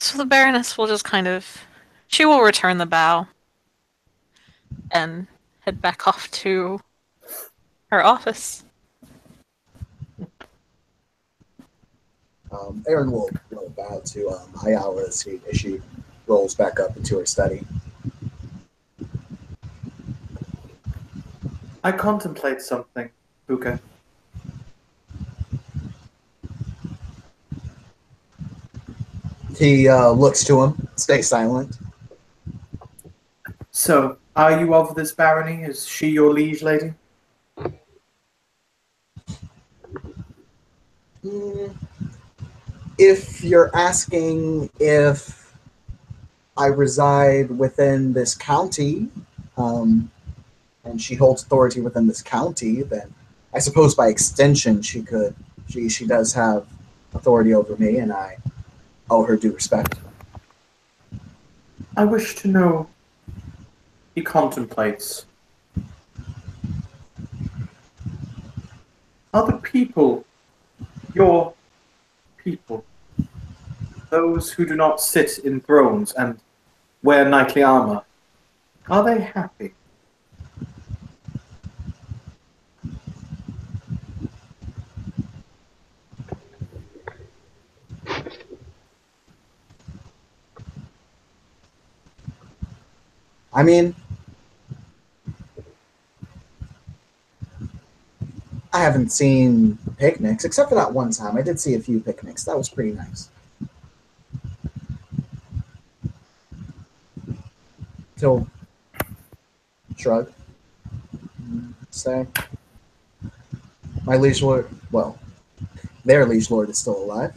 So the Baroness will just she will return the bow and head back off to her office. Aaron will bow to Ayala as she rolls back up into her study. I contemplate something, Buka. He looks to him, stays silent. So, are you of this barony? Is she your liege lady? If you're asking if I reside within this county, and she holds authority within this county, then I suppose by extension she does have authority over me, and I owe her due respect. I wish to know. He contemplates. Are the people your people? Those who do not sit in thrones and wear knightly armor, Are they happy? I mean, I haven't seen picnics, except for that one time. I did see a few picnics. That was pretty nice. Till shrug. Say, my liege lord, well, their liege lord is still alive.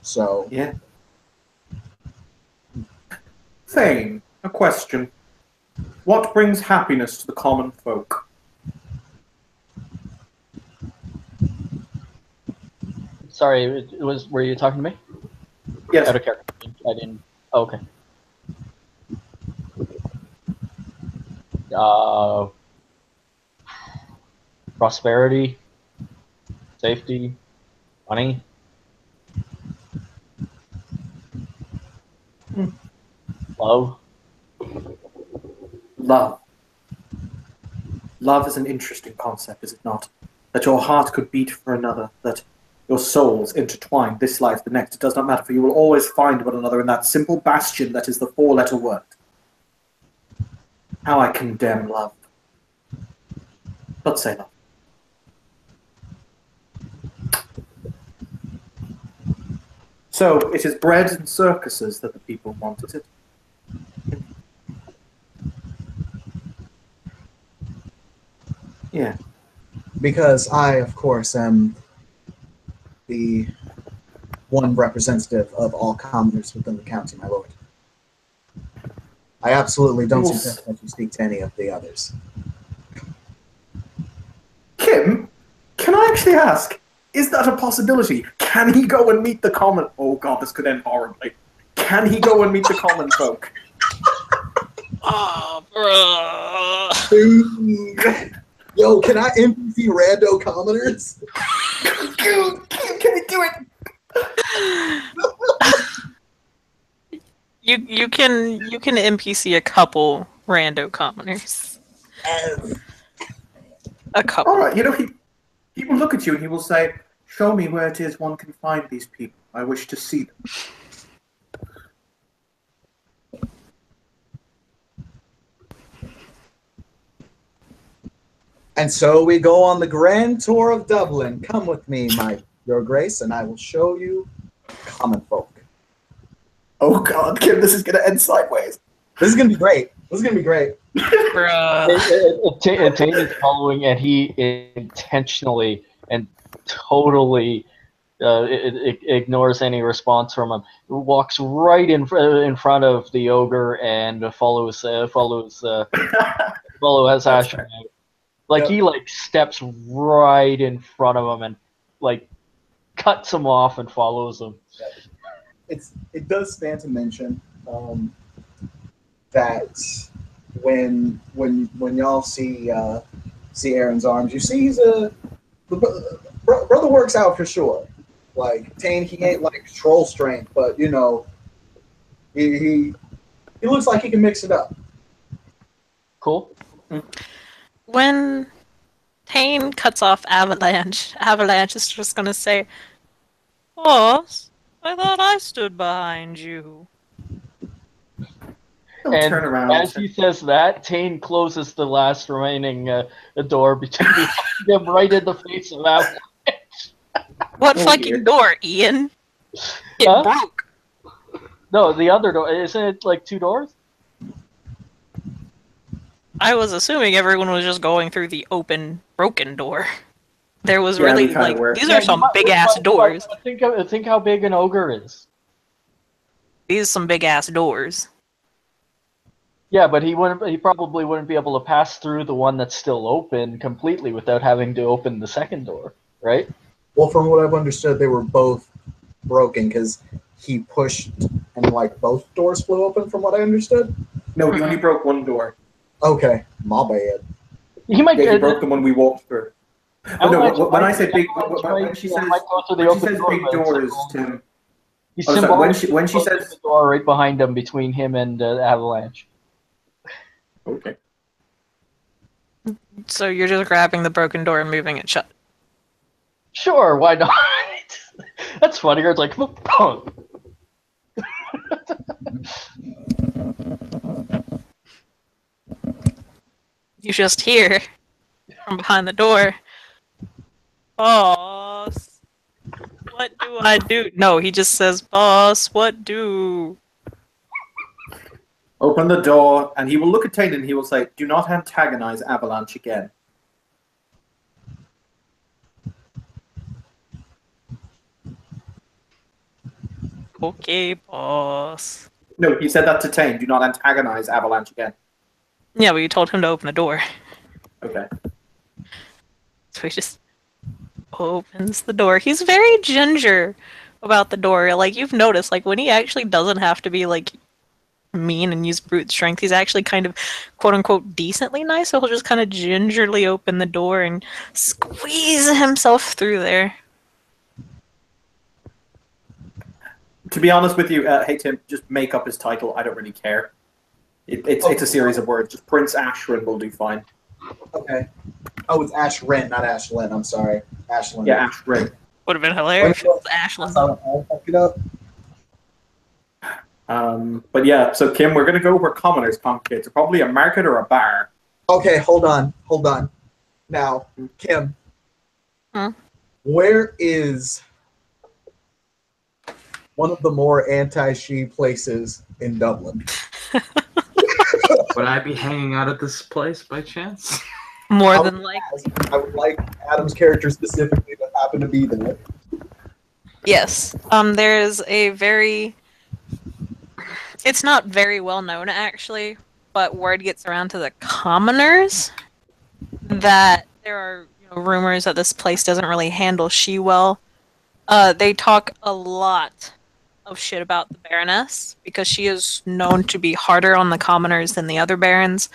So, Yeah. Thane, a question. What brings happiness to the common folk? Sorry, it was. Were you talking to me? Yes. Out of character. I didn't. Oh, okay. Prosperity, safety, money. Love. Love. Love is an interesting concept, is it not? That your heart could beat for another, that your souls intertwine this life, the next. It does not matter, for you will always find one another in that simple bastion that is the four-letter word. How I condemn love. But say love. So, it is bread and circuses that the people want, is it? Yeah. because I, of course, am the one representative of all commoners within the county, my lord. I absolutely don't suggest that you speak to any of the others. Kim, can I actually ask, is that a possibility? Can he go and meet the common... Oh god, this could end horribly. Can he go and meet the common folk? Oh, bro. Dude. Yo, can I NPC rando commoners? Dude, Kim, can he do it? You can NPC a couple rando commoners. A couple. Alright, you know, he will look at you and he will say, show me where it is one can find these people. I wish to see them. And so we go on the grand tour of Dublin. Come with me, your grace, and I will show you common folk. Oh god, Kim, this is going to end sideways. This is going to be great. This is going to be great. Bruh. Tate is following, and he intentionally and totally ignores any response from him. Walks right in front of the ogre and follows Ash. Like Yep. he steps right in front of him and cuts him off and follows him. It does stand to mention that when y'all see Aaron's arms, you see the brother works out for sure. Like Tane, he ain't like troll strength, but you know, he looks like he can mix it up. Cool. When Tane cuts off Avalanche, Avalanche is just gonna say, "Boss, I thought I stood behind you." He'll And turn around. as he says that, Tane closes the last remaining door behind him right in the face of Avalanche. What Oh, fucking dear. door, Ian? It Huh? broke. No, the other door. Isn't it like two doors? I was assuming everyone was just going through the open, broken door. There was Yeah, really we kinda were. these are some big ass doors. Think how big an ogre is. These are some big ass doors. Yeah, but he probably wouldn't be able to pass through the one that's still open completely without having to open the second door, right? Well, from what I've understood, they were both broken because he pushed and like both doors flew open. From what I understood. No, he only broke one door. Okay, my bad. He might Yeah, he broke the one we walked through. Oh, no, when I say big, when she says big doors, Tim. He's Oh, sorry, when she closes says the door right behind him between him and Avalanche. Okay. So you're just grabbing the broken door and moving it shut. Sure, why not? That's funnier. It's like, punk. You just hear from behind the door, "Boss, what do I do?" No, he just says, "Boss, what do?" Open the door, and he will look at Tane and he will say, "Do not antagonize Avalanche again." Okay, boss. No, he said that to Tane. Do not antagonize Avalanche again. Yeah, but you told him to open the door. Okay. So he just opens the door. He's very ginger about the door. Like, you've noticed, like, when he actually doesn't have to be, like, mean and use brute strength, he's actually kind of, quote-unquote, decently nice, so he'll just kind of gingerly open the door and squeeze himself through there. To be honest with you, hey Tim, just make up his title. I don't really care. It's a series of words. Just Prince Ashrin will do fine. Okay. Oh, it's Ashrin, not Ashlyn. I'm sorry. Ashlyn. Yeah, Ashrin. Would have been hilarious if it was Ashland. I'll fuck it up. But yeah, so Kim, we're gonna go where commoners congregate. So probably a market or a bar. Okay, hold on. Now, Kim. Hmm? Where is one of the more anti-she places in Dublin? Would I be hanging out at this place by chance? More I than would like. I would like Adam's character specifically to happen to be there. Yes. There's a very. It's not very well known, actually, but word gets around to the commoners that there are rumors that this place doesn't really handle she well. They talk a lot of shit about the Baroness because she is known to be harder on the commoners than the other barons.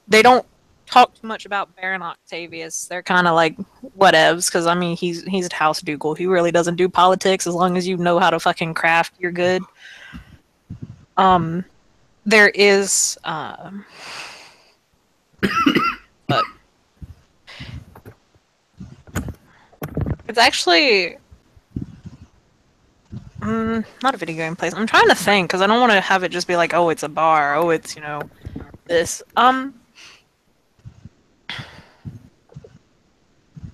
They don't talk too much about Baron Octavius. They're kind of like whatevs because I mean he's a House Ducal. He really doesn't do politics as long as you know how to fucking craft. You're good. There is but it's actually not a video game place. I'm trying to think because I don't want to have it just be like, oh, it's a bar. Oh, it's this.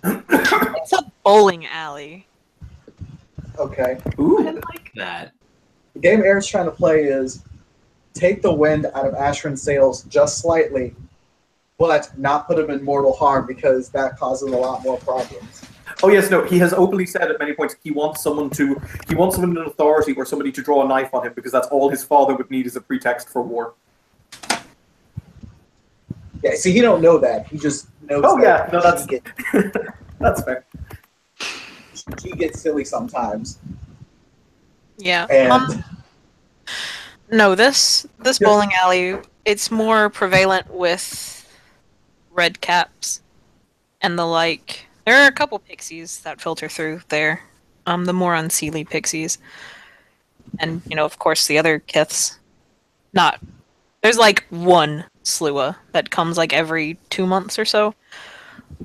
It's a bowling alley. Okay. I Ooh. like that. The game Aaron's trying to play is take the wind out of Ashrin's sails just slightly, but not put him in mortal harm because that causes a lot more problems. Oh yes, no. He has openly said at many points he wants someone in authority or somebody to draw a knife on him because that's all his father would need as a pretext for war. Yeah, see, he don't know that. He just knows. Oh yeah, that no, that's she that's fair. she gets silly sometimes. Yeah. And No, this bowling alley, it's more prevalent with red caps and the like. There are a couple pixies that filter through there. The more unseelie pixies. And, of course the other kiths. There's like one slua that comes like every 2 months or so.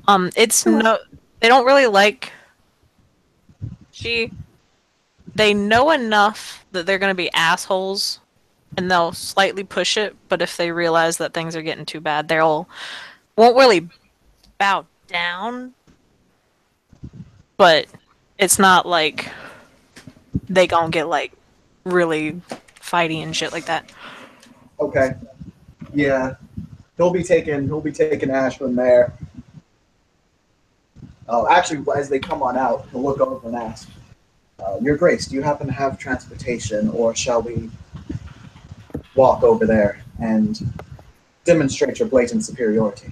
They don't really like they know enough that they're gonna be assholes and they'll slightly push it, but if they realize that things are getting too bad, won't really bow down. But it's not like they gonna get like really fighty and shit like that. okay, yeah, he'll be taking Ashman there. Oh, actually, as they come on out, he'll look over and ask, "Your Grace, do you happen to have transportation, or shall we walk over there and demonstrate your blatant superiority?"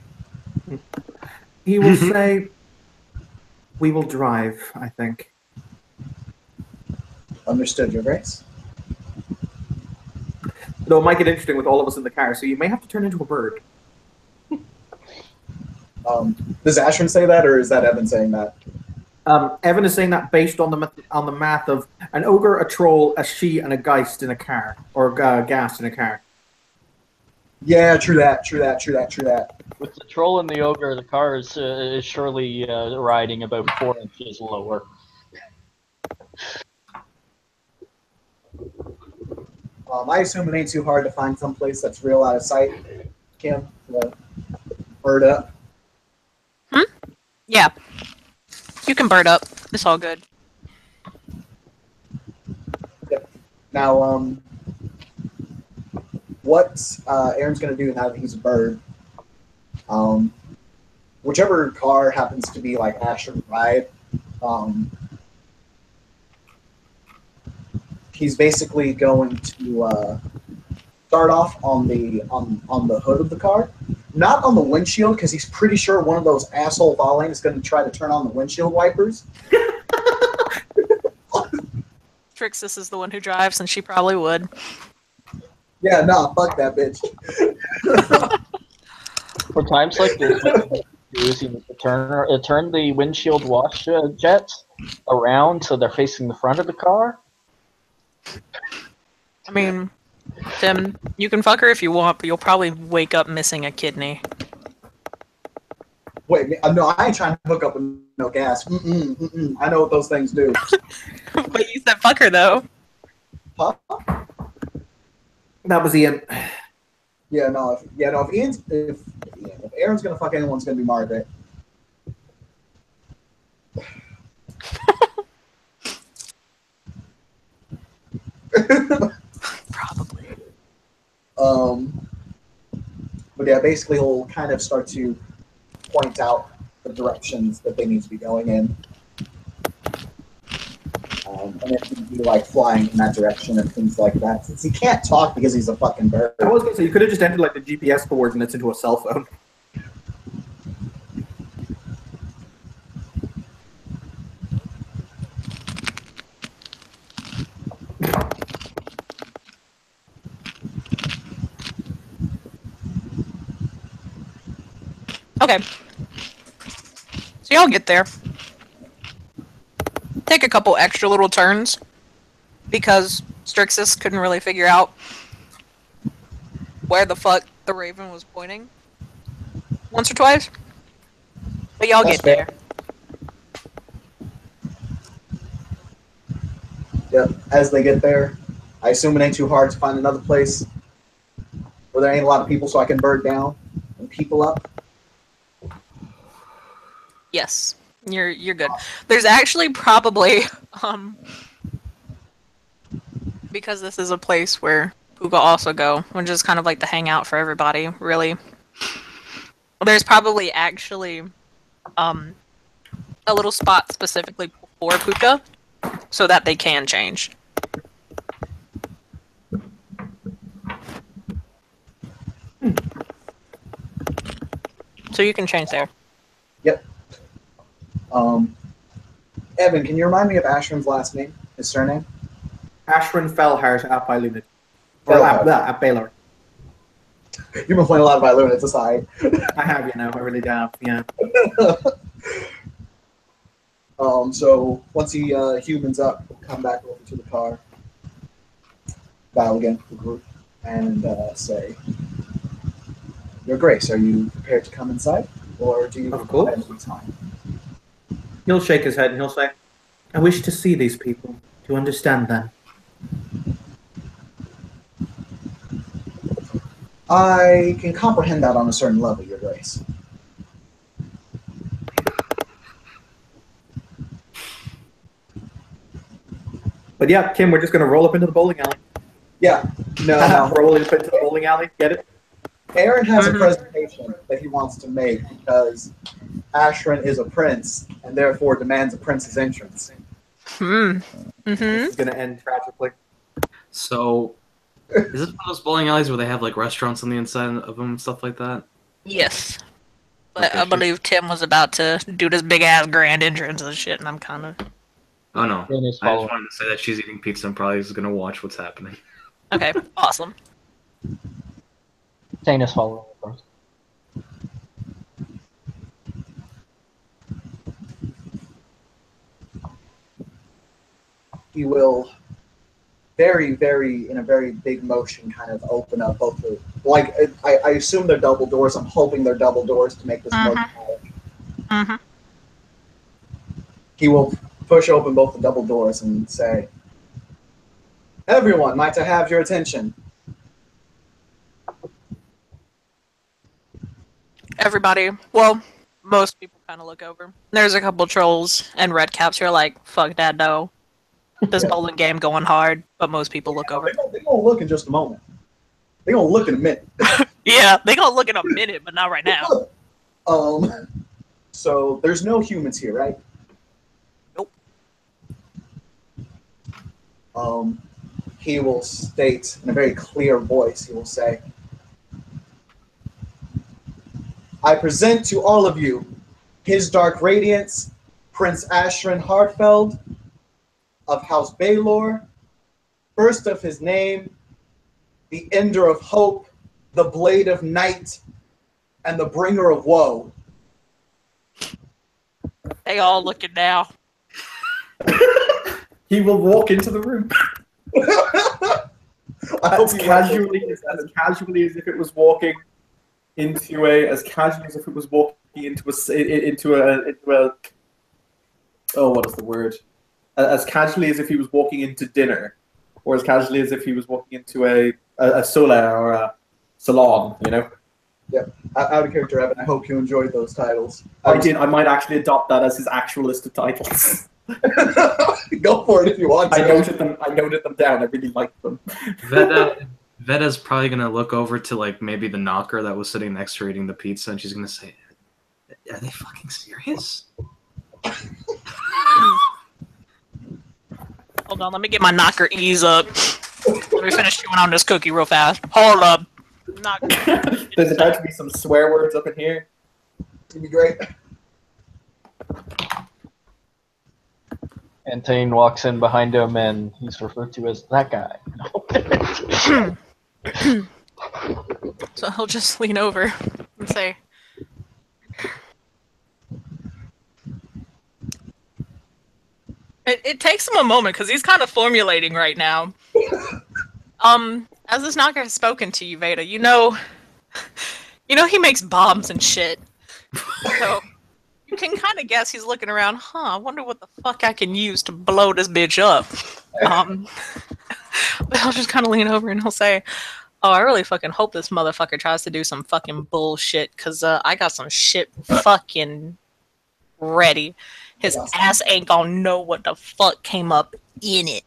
He will say, "We will drive, I think." Understood, Your Grace. Though it might get interesting with all of us in the car, so you may have to turn into a bird. Does Ashman say that, or is that Evan saying that? Evan is saying that based on the math of an ogre, a troll, a she, and a geist in a car, or ghast in a car. Yeah, true that. With the troll and the ogre, the car is surely riding about 4 inches lower. I assume it ain't too hard to find some place that's real out of sight, Kim. Bird up. Yeah. You can bird up. It's all good. Now, what Aaron's going to do now that he's a bird, whichever car happens to be like Asher ride, he's basically going to start off on the hood of the car, not on the windshield, because he's pretty sure one of those asshole Valane is going to try to turn on the windshield wipers. Trixis is the one who drives, and she probably would. Yeah, nah, fuck that bitch. For times like this, you need to turn the windshield wash jets around so they're facing the front of the car. I mean, Tim, you can fuck her if you want, but you'll probably wake up missing a kidney. Wait, no, I ain't trying to hook up with no gas. I know what those things do. But you said fuck her, though. Huh? That was Ian. Yeah, no. If Aaron's gonna fuck anyone, it's gonna be Margaret. Probably. But yeah, basically he'll kind of start to point out the directions that they need to be going in. And it can be like flying in that direction and things like that. Since he can't talk because he's a fucking bird. I was gonna say you could have just entered like the GPS coordinates into a cell phone. Okay. So y'all get there. Take a couple extra little turns because Strixus couldn't really figure out where the fuck the raven was pointing once or twice. But y'all That's get there. Yep. As they get there, I assume it ain't too hard to find another place where there ain't a lot of people so I can bird down and people up. Yes. You're good. There's actually probably because this is a place where Puga also go, which is kind of like the hangout for everybody, really. There's probably actually a little spot specifically for Puka so that they can change. So you can change there. Yep. Evan, can you remind me of Ashram's last name? His surname? Ashran Fellhart at Bylunid. Or at Baylor. You've been playing a lot of Bylunid, it's aside. I have, I really have, yeah. So once he humans up, we'll come back over to the car, bow again to the group, and say, Your Grace, are you prepared to come inside? Or do you Of course. have time? He'll shake his head and he'll say, I wish to see these people, to understand them. I can comprehend that on a certain level, Your Grace. But yeah, Kim, we're just going to roll up into the bowling alley. Yeah. No. Rolling up into the bowling alley. Get it? Aaron has a presentation that he wants to make because Ashran is a prince and therefore demands a prince's entrance. This is going to end tragically. So, is it one of those bowling alleys where they have like restaurants on the inside of them and stuff like that? Yes. But Okay, I believe Tim was about to do this big ass grand entrance and shit, and I'm kind of. Oh no. Then I it's just following. wanted to say that she's eating pizza and probably is going to watch what's happening. Okay, awesome. Tana's following, of course. He will in a very big motion, kind of open up both the like I assume they're double doors. I'm hoping they're double doors to make this more dramatic. Mm-hmm. He will push open both the double doors and say, "Everyone, might I have your attention?" Everybody, well, most people kind of look over. There's a couple trolls and red caps who are like, fuck that, no. This bowling game going hard, but most people look over. They're gonna look in just a moment. They're gonna look in a minute. Yeah, they gonna look in a minute, but not right now. So there's no humans here, right? Nope. He will state in a very clear voice, he will say, "I present to all of you His Dark Radiance, Prince Ashrin Hartfeld of House Baylor, first of his name, the Ender of Hope, the Blade of Night, and the Bringer of Woe." They all looking now. He will walk into the room as casually as if it was walking into a oh, what is the word? As casually as if he was walking into dinner, or as casually as if he was walking into a sola or a salon, you know? Yeah, out of character, Evan. I hope you enjoyed those titles. I did. I might actually adopt that as his actual list of titles. Go for it if you want to. I noted them down. I really liked them. Veda's probably gonna look over to like maybe the knocker that was sitting next to her eating the pizza, and she's gonna say, "Are they fucking serious?" Hold on, let me get my knocker ease up. Let me finish chewing on this cookie real fast. Hold up. Knocker. There's about to be some swear words up in here. It's gonna be great. Antane walks in behind him, and he's referred to as that guy. So he'll just lean over and say, It takes him a moment because he's kind of formulating right now. As this knocker has spoken to you, Veda, you know he makes bombs and shit. So you can kind of guess he's looking around. I wonder what the fuck I can use to blow this bitch up. But he'll just kind of lean over and he'll say, "Oh, I really fucking hope this motherfucker tries to do some fucking bullshit, because I got some shit fucking ready. His ass ain't gonna know what the fuck came up in it."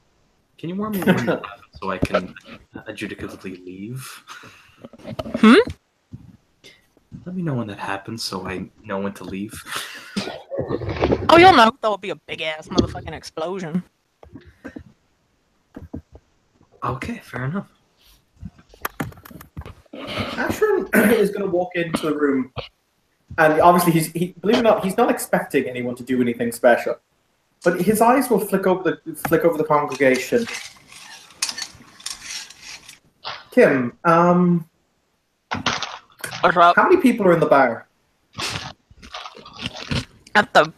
Can you warn me when that happens so I can adjudicatively leave? Let me know when that happens so I know when to leave. Oh, you'll know. There'll be a big ass motherfucking explosion. Okay, fair enough. Ashram is going to walk into the room, and obviously believe it or not, he's not expecting anyone to do anything special. But his eyes will flick over the congregation. Kim, What's up? how many people are in the bar? At the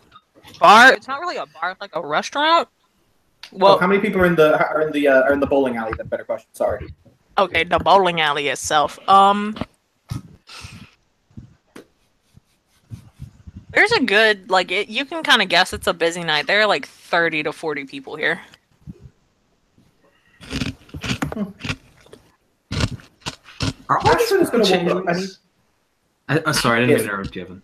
bar? It's not really a bar. It's like a restaurant. Well, How many people are in the bowling alley? Then, better question. Sorry. okay, the bowling alley itself. There's a good you can kind of guess it's a busy night. There are like 30 to 40 people here. Are all these Ashram is going to changelings? walk up, and I'm sorry, I didn't mean to interrupt you, Evan.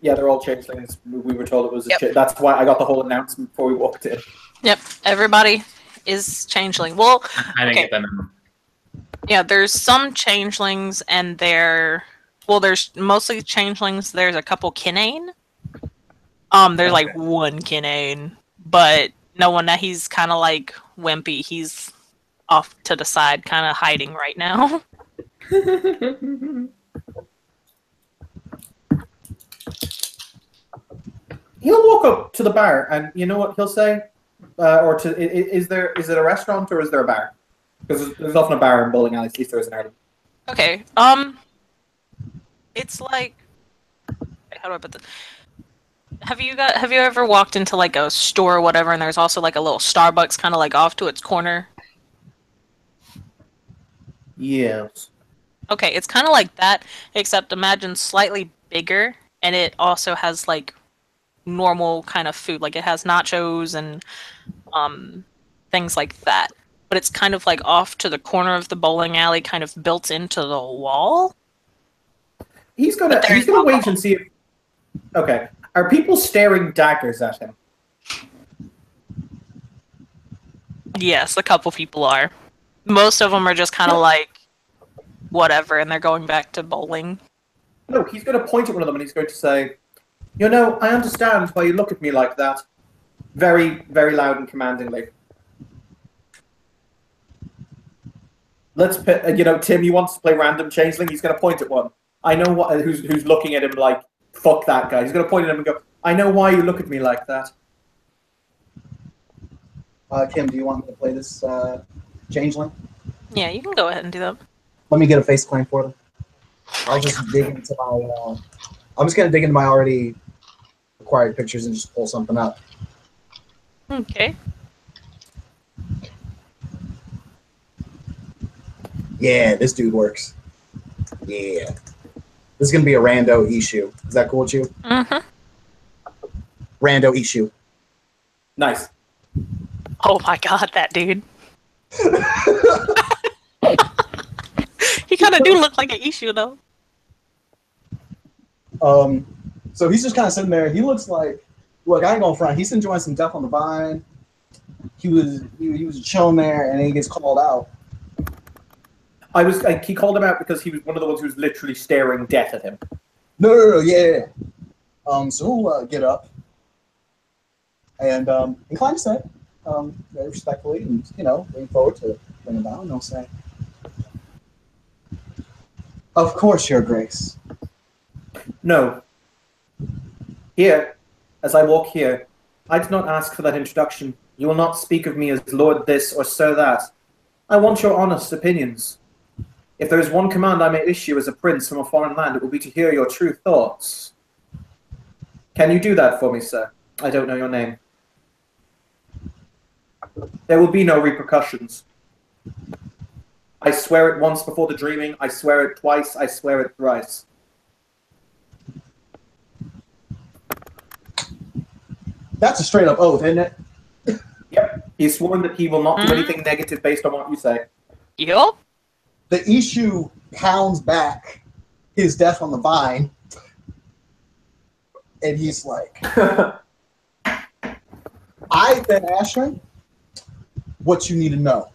yeah, they're all changelings. We were told it was. Yep. That's why I got the whole announcement before we walked in. Yep, everybody is changeling. Well, I didn't okay. get that memo. Yeah, there's some changelings, and there's mostly changelings. There's a couple kinane. There's like one kinane, but knowing that he's kind of like wimpy, he's off to the side, kind of hiding right now. He'll walk up to the bar, and you know what he'll say? Is it a restaurant or is there a bar? Because there's often a bar in bowling alleys. At least there is in Ireland. Okay. It's like, how do I put this? Have you ever walked into like a store or whatever, and there's also like a little Starbucks kind of like off to its corner? Yes. Okay, it's kind of like that, except imagine slightly bigger, and it also has like normal kind of food. Like it has nachos and things like that. But it's kind of like off to the corner of the bowling alley, kind of built into the wall. He's But gonna there's wait and see if. Okay. Are people staring daggers at him? yes, a couple people are. Most of them are just kind of like whatever, and they're going back to bowling. No, he's going to point at one of them and he's going to say, "You know, I understand why you look at me like that." Very, very loud and commandingly. Let's put, Tim, he wants to play random changeling. He's going to point at one. I know who's looking at him like, fuck that guy. He's going to point at him and go, "I know why you look at me like that." Kim, do you want me to play this changeling? Yeah, you can go ahead and do that. Let me get a face claim for them. I'll just dig into my. I'm just gonna dig into my already acquired pictures and just pull something up. Okay. Yeah, this dude works. Yeah. This is gonna be a rando issue. Is that cool with you? Mm-hmm. Rando issue. Nice. Oh my god, that dude. He kind of do look like an issue, though. So he's just kind of sitting there. He looks like, look, I ain't gonna front. He's enjoying some Death on the Vine. He was chilling there, and then he gets called out. He called him out because he was one of the ones who was literally staring death at him. No, yeah. So he'll get up and incline his head, very respectfully, and lean forward to bring him down. And he'll say, "Of course, Your Grace." No. Here, as I walk here, I did not ask for that introduction. You will not speak of me as Lord this or Sir that. I want your honest opinions. If there is one command I may issue as a prince from a foreign land, it will be to hear your true thoughts. Can you do that for me, sir? I don't know your name. There will be no repercussions. I swear it once before the dreaming, I swear it twice, I swear it thrice. That's a straight up oath, isn't it? Yep. He's sworn that he will not do anything negative based on what you say. Yup. The issue pounds back his Death on the Vine, and he's like, "I've been asking what you need to know."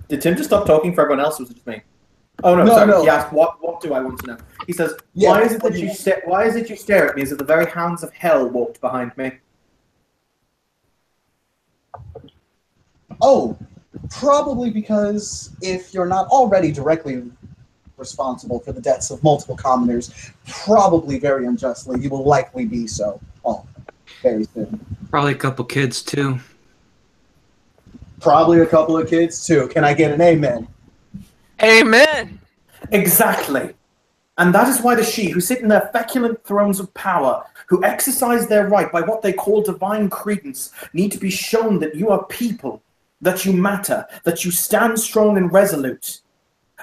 Did Tim just stop talking for everyone else, or was it just me? Oh no, No, sorry. no. He asked, "What do I want to know?" He says, Yeah, "Why is it that you stare at me as if the very hounds of hell walked behind me?" Oh, probably because if you're not already directly responsible for the deaths of multiple commoners, probably very unjustly, you will likely be so. Oh, very soon. Probably a couple kids too. Probably a couple of kids too. Can I get an amen? Amen. Exactly. And that is why the She, who sit in their feculent thrones of power, who exercise their right by what they call divine credence, need to be shown that you are people, that you matter, that you stand strong and resolute.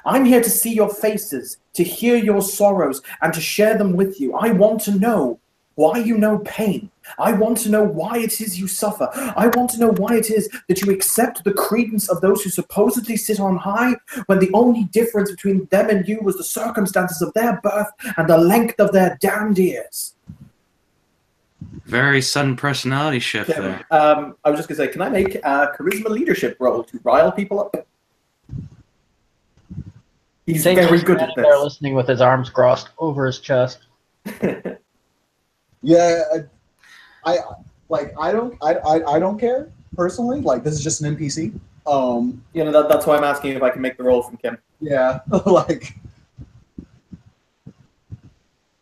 I'm here to see your faces, to hear your sorrows, and to share them with you. I want to know why you know pain. I want to know why it is you suffer. I want to know why it is that you accept the credence of those who supposedly sit on high, when the only difference between them and you was the circumstances of their birth and the length of their damned ears. Very sudden personality shift there. I was just going to say, can I make a charisma leadership roll to rile people up? He's very good at There this. listening with his arms crossed over his chest. Yeah, I don't care personally. Like, this is just an NPC. That's why I'm asking if I can make the roll from Kim. Yeah, like.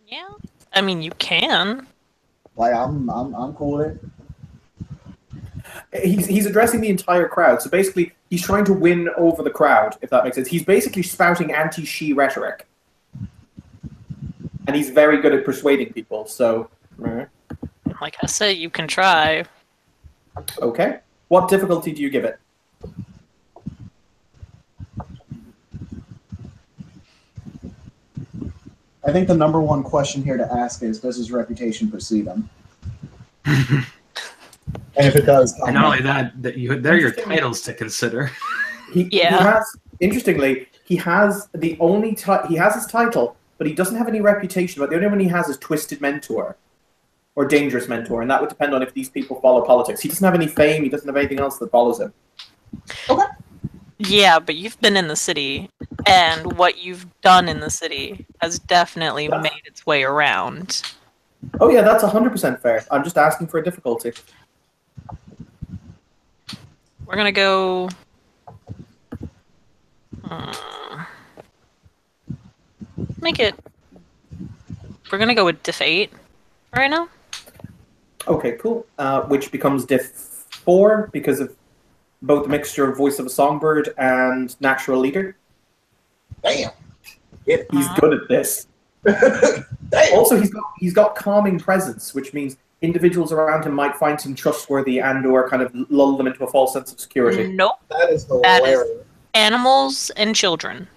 Yeah. I mean, you can. Like, I'm cool with it. He's addressing the entire crowd. So basically, he's trying to win over the crowd, if that makes sense. He's basically spouting anti-she rhetoric. And he's very good at persuading people, so... Like I said, you can try. Okay. What difficulty do you give it? I think the number one question here to ask is, does his reputation precede him? And if it does, And not only that, they're your titles to consider. He has, interestingly, he has the only he has his title, but he doesn't have any reputation. But the only one he has is Twisted Mentor, or Dangerous Mentor, and that would depend on if these people follow politics. He doesn't have any fame. He doesn't have anything else that follows him. Okay. Yeah, but you've been in the city, and what you've done in the city has definitely made its way around. Oh yeah, that's 100% fair. I'm just asking for a difficulty. We're gonna go... make it... We're gonna go with diff 8 right now. Okay, cool. Which becomes diff 4 because of both the mixture of Voice of a Songbird and Natural Leader. Damn. He's good at this. Also, he's got calming presence, which means individuals around him might find him trustworthy and/or kind of lull them into a false sense of security. Nope. That is hilarious. That is animals and children.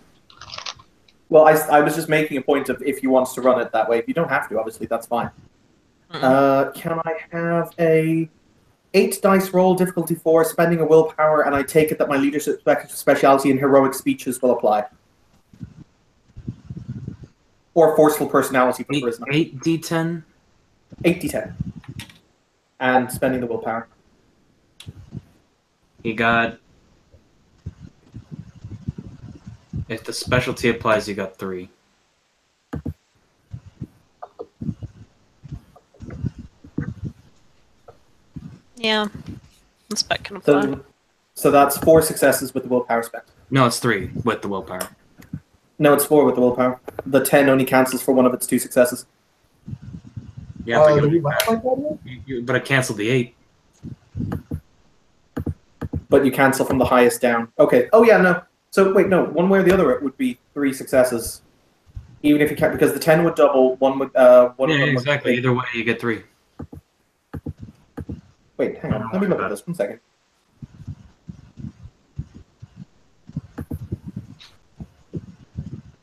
Well, I was just making a point of if you want to run it that way. If you don't have to, obviously, that's fine. Can I have a 8 dice roll, difficulty 4, spending a willpower, and I take it that my leadership speciality in heroic speeches will apply. Or forceful personality for charisma. 8d10? 8d10. And spending the willpower. He got... If the specialty applies, you got 3. Yeah. The spec can apply. So that's 4 successes with the willpower spent. No, it's 3 with the willpower. No, it's 4 with the willpower. The 10 only cancels for one of its 2 successes. Yeah, but I canceled the 8. But you cancel from the highest down. Okay. Oh yeah, no. So wait, no. One way or the other, it would be 3 successes. Even if you can't, because the 10 would double. One would. One Yeah, of them exactly. Would... Either way, you get 3. Wait, hang on. Let me look at this. 1 second.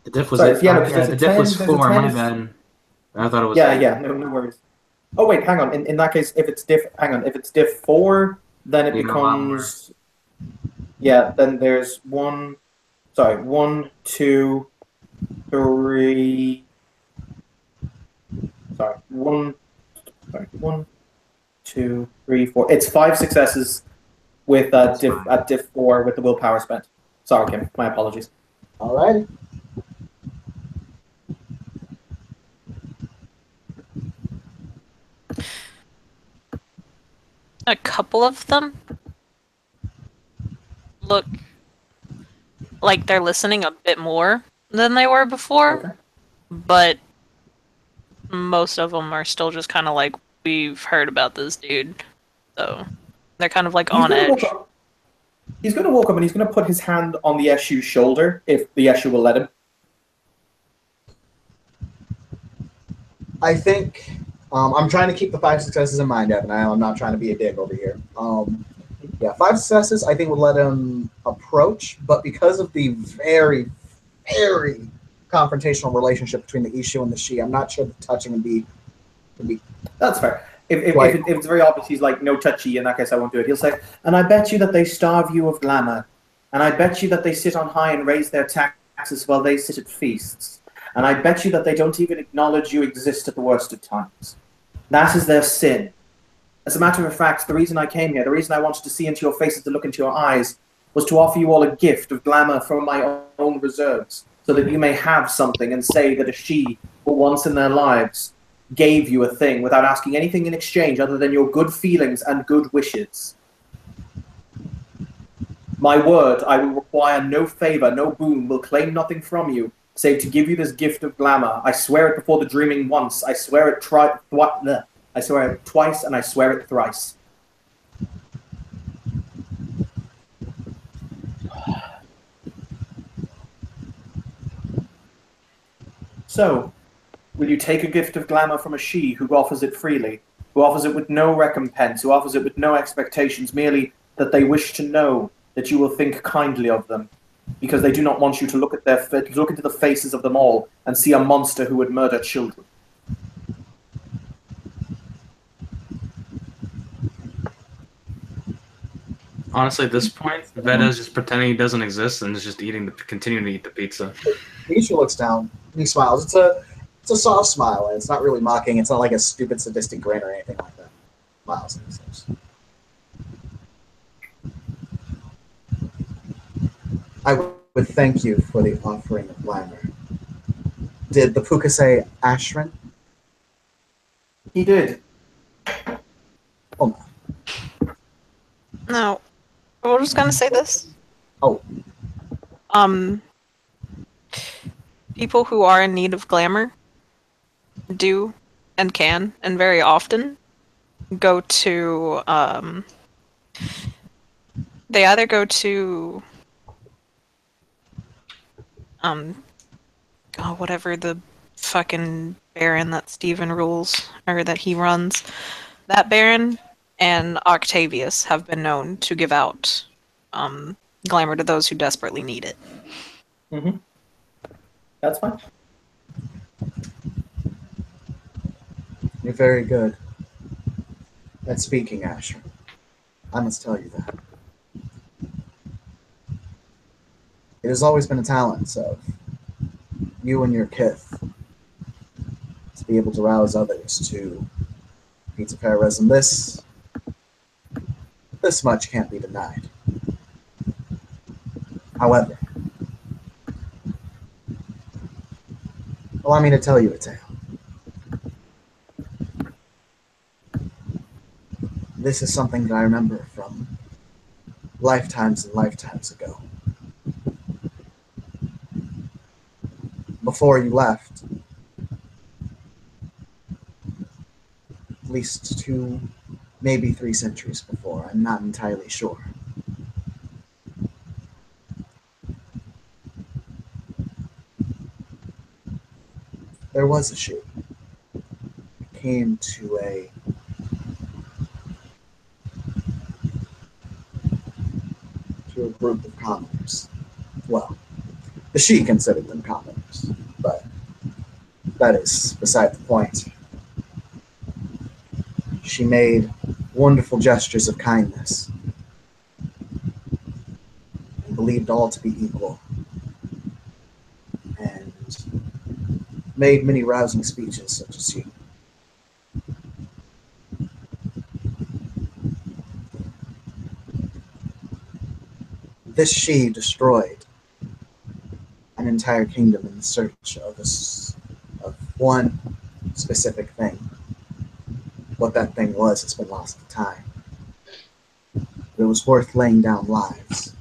The diff was Sorry, 8. yeah, Yeah, the diff was 4. My bad. I thought it was. Yeah. No worries. Oh wait, hang on. In that case, if it's diff, hang on. If it's diff 4, then it becomes. Yeah. Then there's 1. Sorry, 1, 2, 3. Sorry, 1. Sorry, 1, 2, 3, 4. It's 5 successes with diff 4 with the willpower spent. Sorry, Kim. My apologies. All right. A couple of them look like they're listening a bit more than they were before, Okay. but most of them are still just kind of like, we've heard about this dude, so they're kind of like on edge. He's going to walk up and he's going to put his hand on the Eshu's shoulder if the Eshu will let him. I think I'm trying to keep the 5 successes in mind, Evan. I'm not trying to be a dick over here. Yeah, 5 successes I think would let him approach, but because of the very, very confrontational relationship between the Ishu and the She, I'm not sure the touching would be. That's fair. If it's very obvious he's like, no touchy, in that case I won't do it. He'll say, and I bet you that they starve you of glamour. And I bet you that they sit on high and raise their taxes while they sit at feasts. And I bet you that they don't even acknowledge you exist at the worst of times. That is their sin. As a matter of fact, the reason I came here, the reason I wanted to see into your faces, to look into your eyes, was to offer you all a gift of glamour from my own reserves, so that you may have something and say that a She, for once in their lives, gave you a thing without asking anything in exchange other than your good feelings and good wishes. My word, I will require no favor, no boon, will claim nothing from you, save to give you this gift of glamour. I swear it before the dreaming once. I swear it I swear it twice, and I swear it thrice. So, will you take a gift of glamour from a she who offers it freely, who offers it with no recompense, who offers it with no expectations, merely that they wish to know that you will think kindly of them, because they do not want you to look into the faces of them all and see a monster who would murder children? Honestly, at this point, Veda's just pretending he doesn't exist and is just continuing to eat the pizza. Misha looks down and he smiles. It's a soft smile, and it's not really mocking. It's not like a stupid, sadistic grin or anything like that. Smiles and he says, I would thank you for the offering of glamour. Did the puka say Ashran? He did. Oh, No. We're just gonna say this. Oh. People who are in need of glamour do and can, and very often, go to, they either go to, whatever the fucking baron that Steven rules, or that he runs. That baron and Octavius have been known to give out glamour to those who desperately need it. Mm-hmm. That's fine. You're very good at speaking, Asher. I must tell you that. It has always been a talent of you and your kith to be able to rouse others to pizza Perez, and this much can't be denied. However, allow me to tell you a tale. This is something that I remember from lifetimes and lifetimes ago. Before you left, at least 2, maybe 3 centuries before, I'm not entirely sure. There was a she. It came to a group of commoners. Well, the she considered them commoners, but that is beside the point. She made wonderful gestures of kindness and believed all to be equal, and made many rousing speeches such as you. This she destroyed an entire kingdom in search of one specific thing. What that thing was has been lost to time. It was worth laying down lives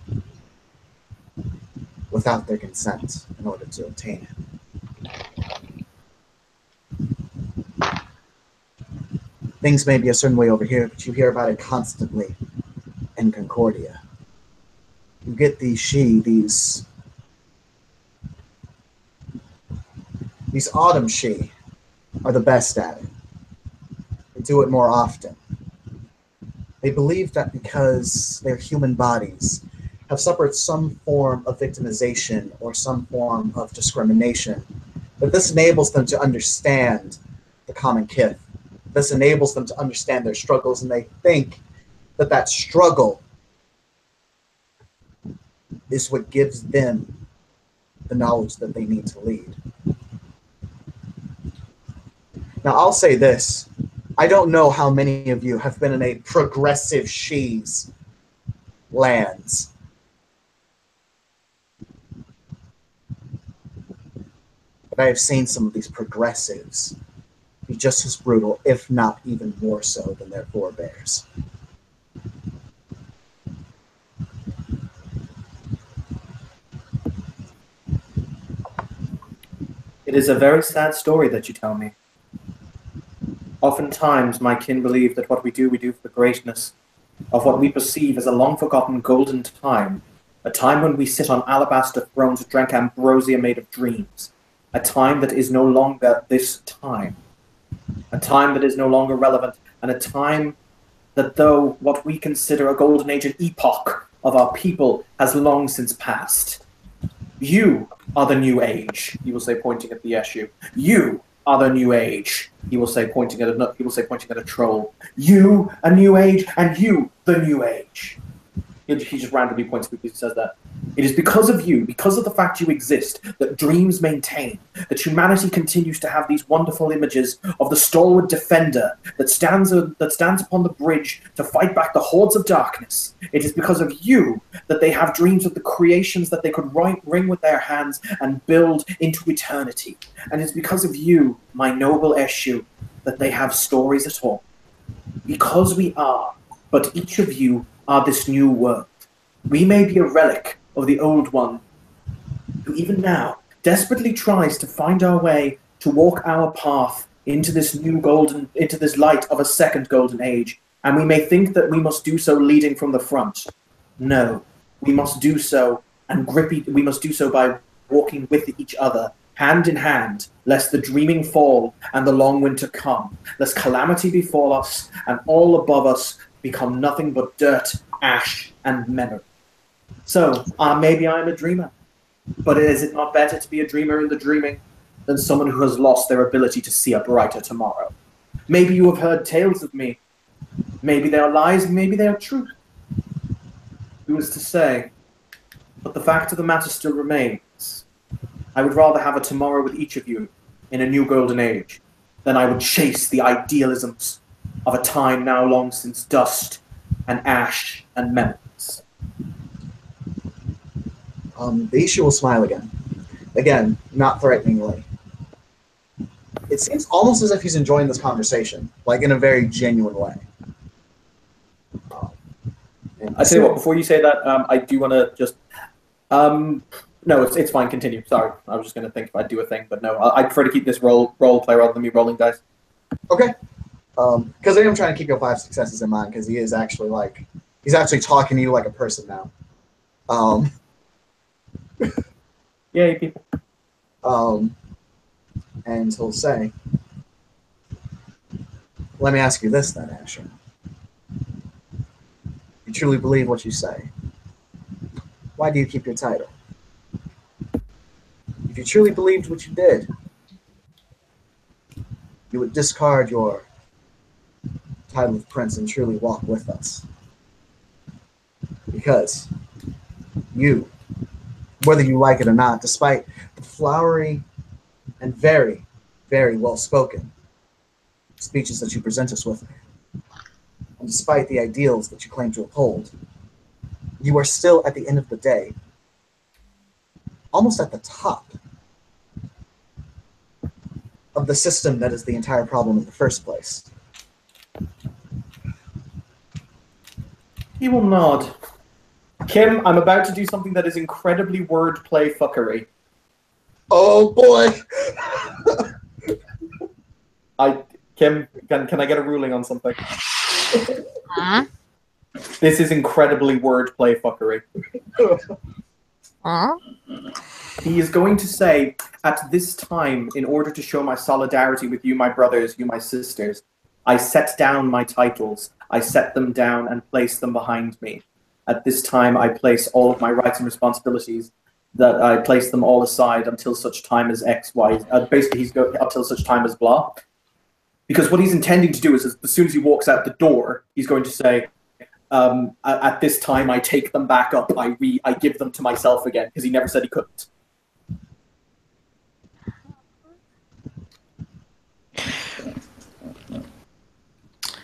without their consent in order to obtain it. Things may be a certain way over here, but you hear about it constantly in Concordia. You get these autumn she are the best at it. They do it more often. They believe that because their human bodies have suffered some form of victimization or some form of discrimination, that this enables them to understand the common kith. This enables them to understand their struggles, and they think that that struggle is what gives them the knowledge that they need to lead. Now, I'll say this. I don't know how many of you have been in a progressive she's lands. But I have seen some of these progressives be just as brutal, if not even more so, than their forebears. It is a very sad story that you tell me. Oftentimes, my kin believe that what we do for the greatness of what we perceive as a long-forgotten golden time, a time when we sit on alabaster thrones, drank ambrosia made of dreams, a time that is no longer this time, a time that is no longer relevant, and a time that, though what we consider a golden age, an epoch of our people, has long since passed. You are the new age, he will say, pointing at the Eshu. You are the new age, he will say, pointing at a troll. You, a new age, and you, the new age. He just randomly points quickly and says that. It is because of you, because of the fact you exist, that dreams maintain, that humanity continues to have these wonderful images of the stalwart defender that stands upon the bridge to fight back the hordes of darkness. It is because of you that they have dreams of the creations that they could wring with their hands and build into eternity. And it's because of you, my noble Eshu, that they have stories at all. Because we are, but each of you are this new world. We may be a relic of the old one, who even now desperately tries to find our way to walk our path into this into this light of a second golden age. And we may think that we must do so leading from the front. No, we must do so we must do so by walking with each other, hand in hand, lest the dreaming fall and the long winter come, lest calamity befall us and all above us become nothing but dirt, ash, and memory. So, maybe I'm a dreamer, but is it not better to be a dreamer in the dreaming than someone who has lost their ability to see a brighter tomorrow? Maybe you have heard tales of me. Maybe they are lies, maybe they are truth. Who is to say? But the fact of the matter still remains. I would rather have a tomorrow with each of you in a new golden age than I would chase the idealisms of a time now long since dust and ash and memories. The Ishu will smile again. Again, not threateningly. It seems almost as if he's enjoying this conversation, like in a very genuine way. I tell you what, before you say that, I do want to just... no, it's fine, continue. Sorry, I was just going to think if I'd do a thing, but no, I prefer to keep this role play rather than me rolling dice. Okay. Because I am trying to keep your 5 successes in mind, because he is actually he's actually talking to you like a person now. Yay, people. And he'll say, let me ask you this then, Asher. You truly believe what you say. Why do you keep your title? If you truly believed what you did, you would discard your title of prince and truly walk with us. Because you, whether you like it or not, despite the flowery and very, very well-spoken speeches that you present us with, and despite the ideals that you claim to uphold, you are still, at the end of the day, almost at the top of the system that is the entire problem in the first place. He will nod. Kim, I'm about to do something that is incredibly wordplay fuckery. Oh boy! Kim, can I get a ruling on something? Huh? This is incredibly wordplay fuckery. Huh? He is going to say, at this time, in order to show my solidarity with you, my brothers, you, my sisters, I set down my titles. I set them down and place them behind me. At this time, I place all of my rights and responsibilities, that I place them all aside until such time as X, Y. Basically, he's going until such time as blah. Because what he's intending to do is, as soon as he walks out the door, he's going to say, at this time, I take them back up. I give them to myself again, because he never said he couldn't.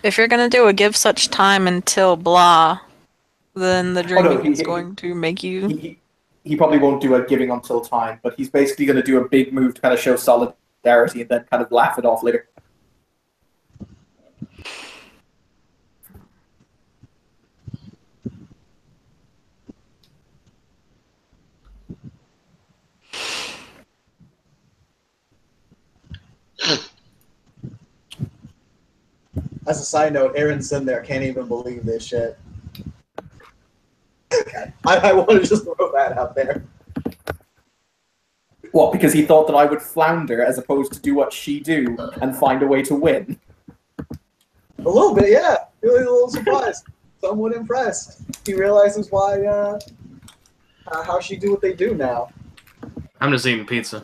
If you're gonna do a give such time until blah, then the dreaming is going to make you... He probably won't do a giving until time, but he's basically going to do a big move to kind of show solidarity and then kind of laugh it off later. As a side note, Aaron's in there, can't even believe this shit. I want to just throw that out there. What, because he thought that I would flounder as opposed to do what she do and find a way to win? A little bit, yeah. He was a little surprised. Somewhat impressed. He realizes why, how she do what they do now. I'm just eating pizza.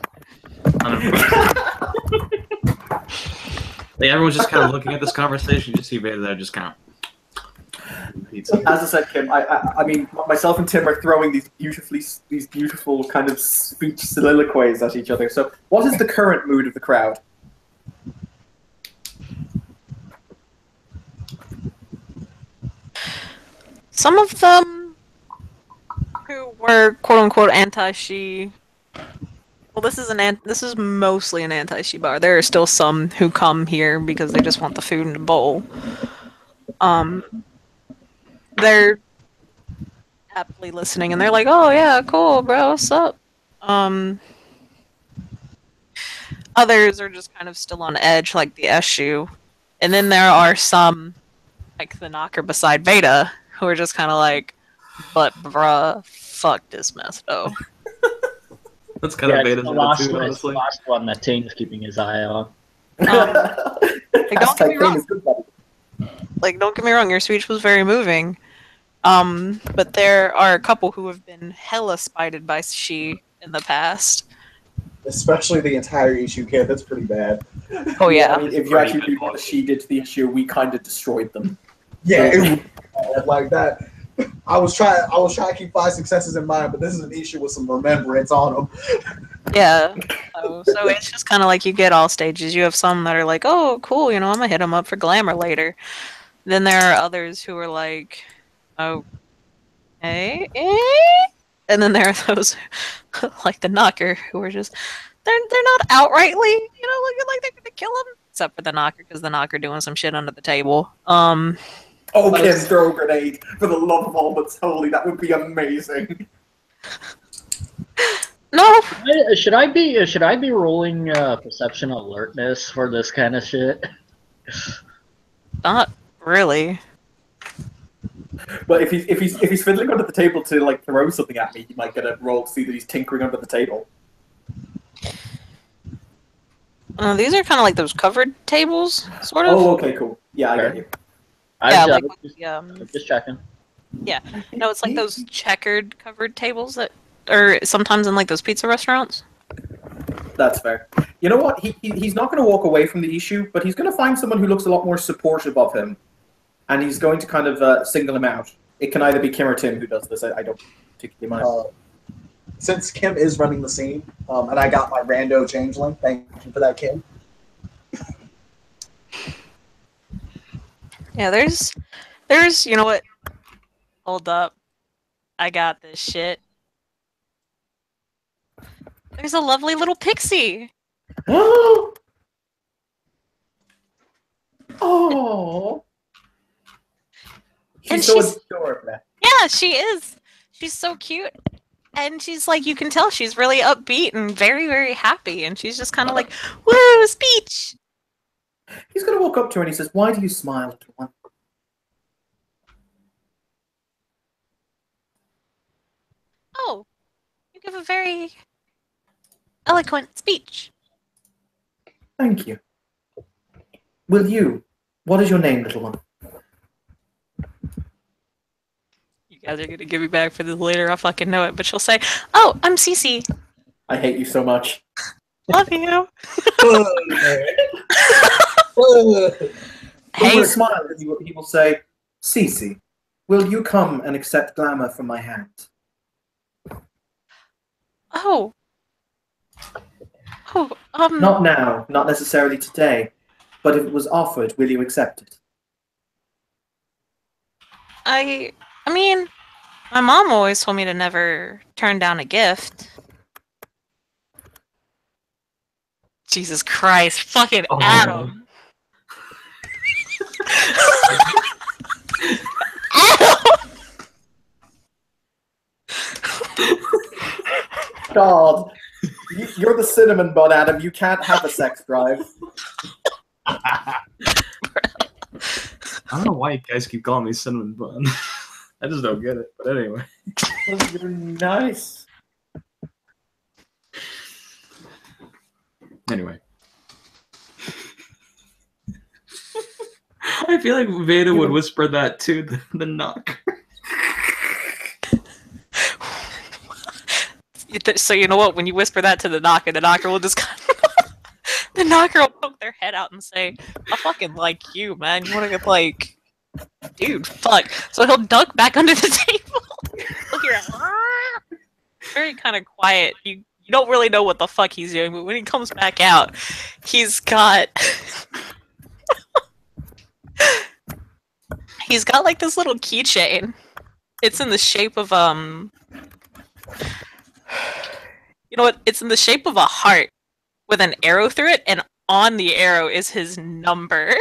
Like, everyone's just kind of looking at this conversation. You just see Vader there just kind of pizza. As I said, Kim, I mean, myself and Tim are throwing these beautiful kind of speech soliloquies at each other. So, what is the current mood of the crowd? Some of them who were quote unquote anti-she. Well, this is mostly an anti-she bar. There are still some who come here because they just want the food in the bowl. They're happily listening, and they're like, "Oh yeah, cool, bro, what's up?" Others are just kind of still on edge, like the issue, and then there are some, like the knocker beside Veda, who are just kind of like, "But bruh, fuck this mess, though." That's kind of it's Vader's the last attitude, one, it's the honestly. last one that Tane's keeping his eye on. Don't get me wrong. Like, don't get me wrong, your speech was very moving. But there are a couple who have been hella spited by she in the past. Especially the entire issue, kid. That's pretty bad. Oh yeah. I mean, if you actually read what she did to the issue, we kind of destroyed them. Yeah, it was like that. I was trying to keep 5 successes in mind, but this is an issue with some remembrance on them. Yeah. So it's just kind of like you get all stages. You have some that are like, oh, cool, I'm gonna hit them up for glamour later. Then there are others who are like, oh, hey, and then there are those like the knocker who are just they're not outrightly, looking like they're gonna kill him, except for the knocker because the knocker doing some shit under the table. Oh, Kim, throw a grenade. For the love of all that's holy, that would be amazing. No. Should I be rolling perception alertness for this kind of shit? Not really. But if he's fiddling under the table to like throw something at me, he might get a roll to see that he's tinkering under the table. These are kind of like those covered tables, sort of. Oh, okay, cool. Yeah, I get you. I'm just checking. Yeah, no, it's like those checkered covered tables that are sometimes in like those pizza restaurants. That's fair. You know what? He's not going to walk away from the issue, but he's going to find someone who looks a lot more supportive of him, and he's going to kind of single him out. It can either be Kim or Tim who does this. I don't particularly mind. Since Kim is running the scene, and I got my rando changeling, thank you for that, Kim. Yeah, there's, you know what? Hold up. I got this shit. There's a lovely little pixie. Oh. And She's so adorable. Yeah, she is. She's so cute. And she's like, you can tell she's really upbeat and very, very happy. And she's just kind of like, woo, speech. He's going to walk up to her and he says, "Why do you smile, little one?" Oh, you give a very eloquent speech. Thank you. What is your name, little one? You guys are going to give me back for this later. I fucking know it. But she'll say, oh, I'm Cece. I hate you so much. Love you. He will smile and he will say, "Cece, will you come and accept glamour from my hands?" Oh. Not now, not necessarily today, but if it was offered, will you accept it? I mean, my mom always told me to never turn down a gift. Jesus Christ, fucking Adam. God, you're the cinnamon bun, Adam. You can't have a sex drive. I don't know why you guys keep calling me cinnamon bun. I just don't get it. But anyway. You're nice. Anyway. I feel like Veda would whisper that to the knocker. So you know what? When you whisper that to the knocker will just the knocker will poke their head out and say, "I fucking like you, man. You want to get like, dude, fuck." So he'll duck back under the table. He'll hear very kind of quiet. You don't really know what the fuck he's doing, but when he comes back out, he's got he's got like this little keychain. It's in the shape of you know what? It's in the shape of a heart with an arrow through it, and on the arrow is his number.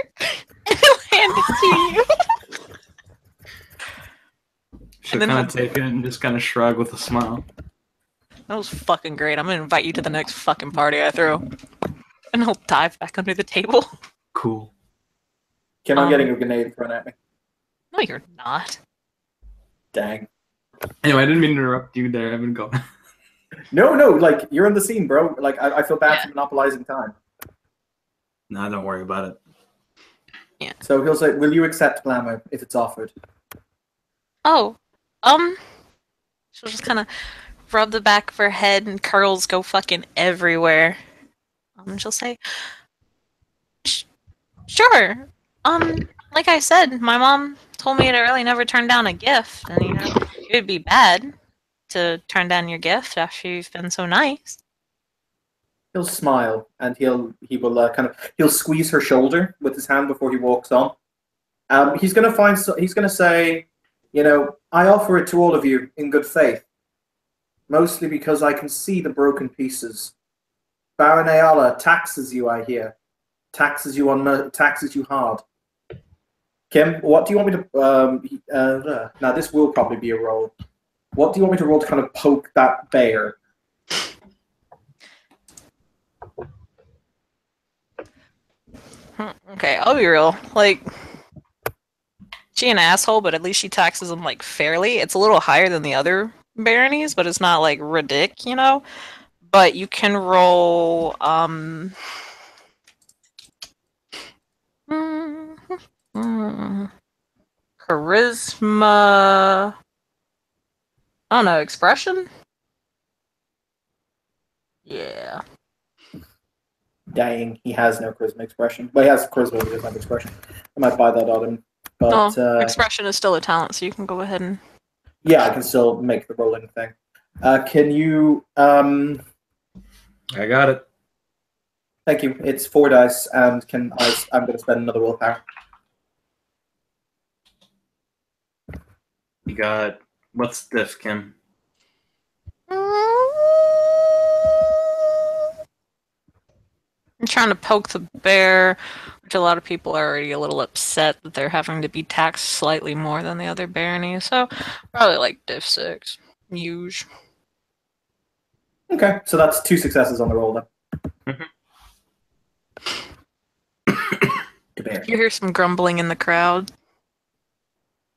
And he'll hand it to you. She'll kind of take it and just kind of shrug with a smile. That was fucking great. I'm gonna invite you to the next fucking party I throw. And he'll dive back under the table. Cool. Kim, I'm getting a grenade thrown at me. No, you're not. Dang. Anyway, I didn't mean to interrupt you there, Evan. Go. No, like, you're in the scene, bro. Like, I feel bad for monopolizing time. Nah, don't worry about it. Yeah. So he'll say, will you accept glamour if it's offered? Oh, she'll just kind of rub the back of her head and curls go fucking everywhere. She'll say, sure. Like I said, my mom told me to really never turn down a gift, and you know, it would be bad to turn down your gift after you've been so nice. He'll smile and he'll squeeze her shoulder with his hand before he walks on. He's gonna say, you know, I offer it to all of you in good faith, mostly because I can see the broken pieces. Baron Ayala taxes you, I hear, taxes you hard. Kim, what do you want me to? Now this will probably be a roll. What do you want me to roll to kind of poke that bear? Okay, I'll be real. Like, she an asshole, but at least she taxes him like fairly. It's a little higher than the other baronies, but it's not like ridiculous, you know. But you can roll charisma. I don't know, expression? Yeah. Dang, he has no charisma expression. Well, he has charisma, but he doesn't have expression. I might buy that on him. But, expression is still a talent, so you can go ahead and... Yeah, I can still make the rolling thing. Can you... I got it. Thank you. It's 4 dice, and I'm going to spend another willpower. You got... What's this, Kim? I'm trying to poke the bear, which a lot of people are already a little upset that they're having to be taxed slightly more than the other baronies, so probably like diff 6. Huge. Okay, so that's 2 successes on the roll then. You hear some grumbling in the crowd.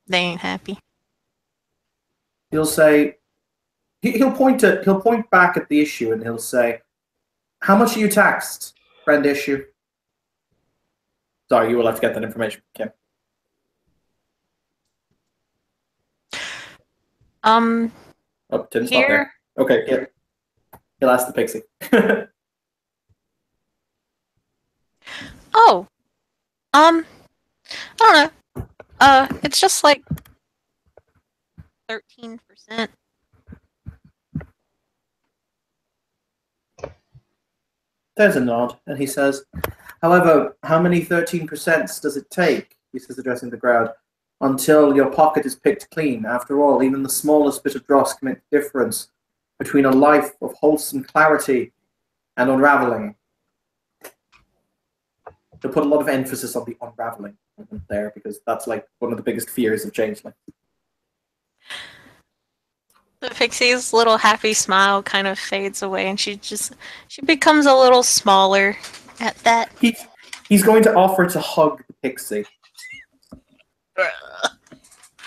They ain't happy. He'll say, he'll point back at the issue and he'll say, "How much are you taxed, friend issue?" Sorry, you will have to get that information, Kim. Oh, Tim's not there. Okay, yeah. He'll ask the pixie. Oh. I don't know. It's just like 13%. There's a nod, and he says, "However, how many 13% does it take?" He says, addressing the crowd, "until your pocket is picked clean. After all, even the smallest bit of dross can make the difference between a life of wholesome clarity and unraveling." He'll put a lot of emphasis on the unraveling there, because that's like one of the biggest fears of Changeling. The pixie's little happy smile kind of fades away, and she becomes a little smaller at that. He's going to offer to hug the pixie.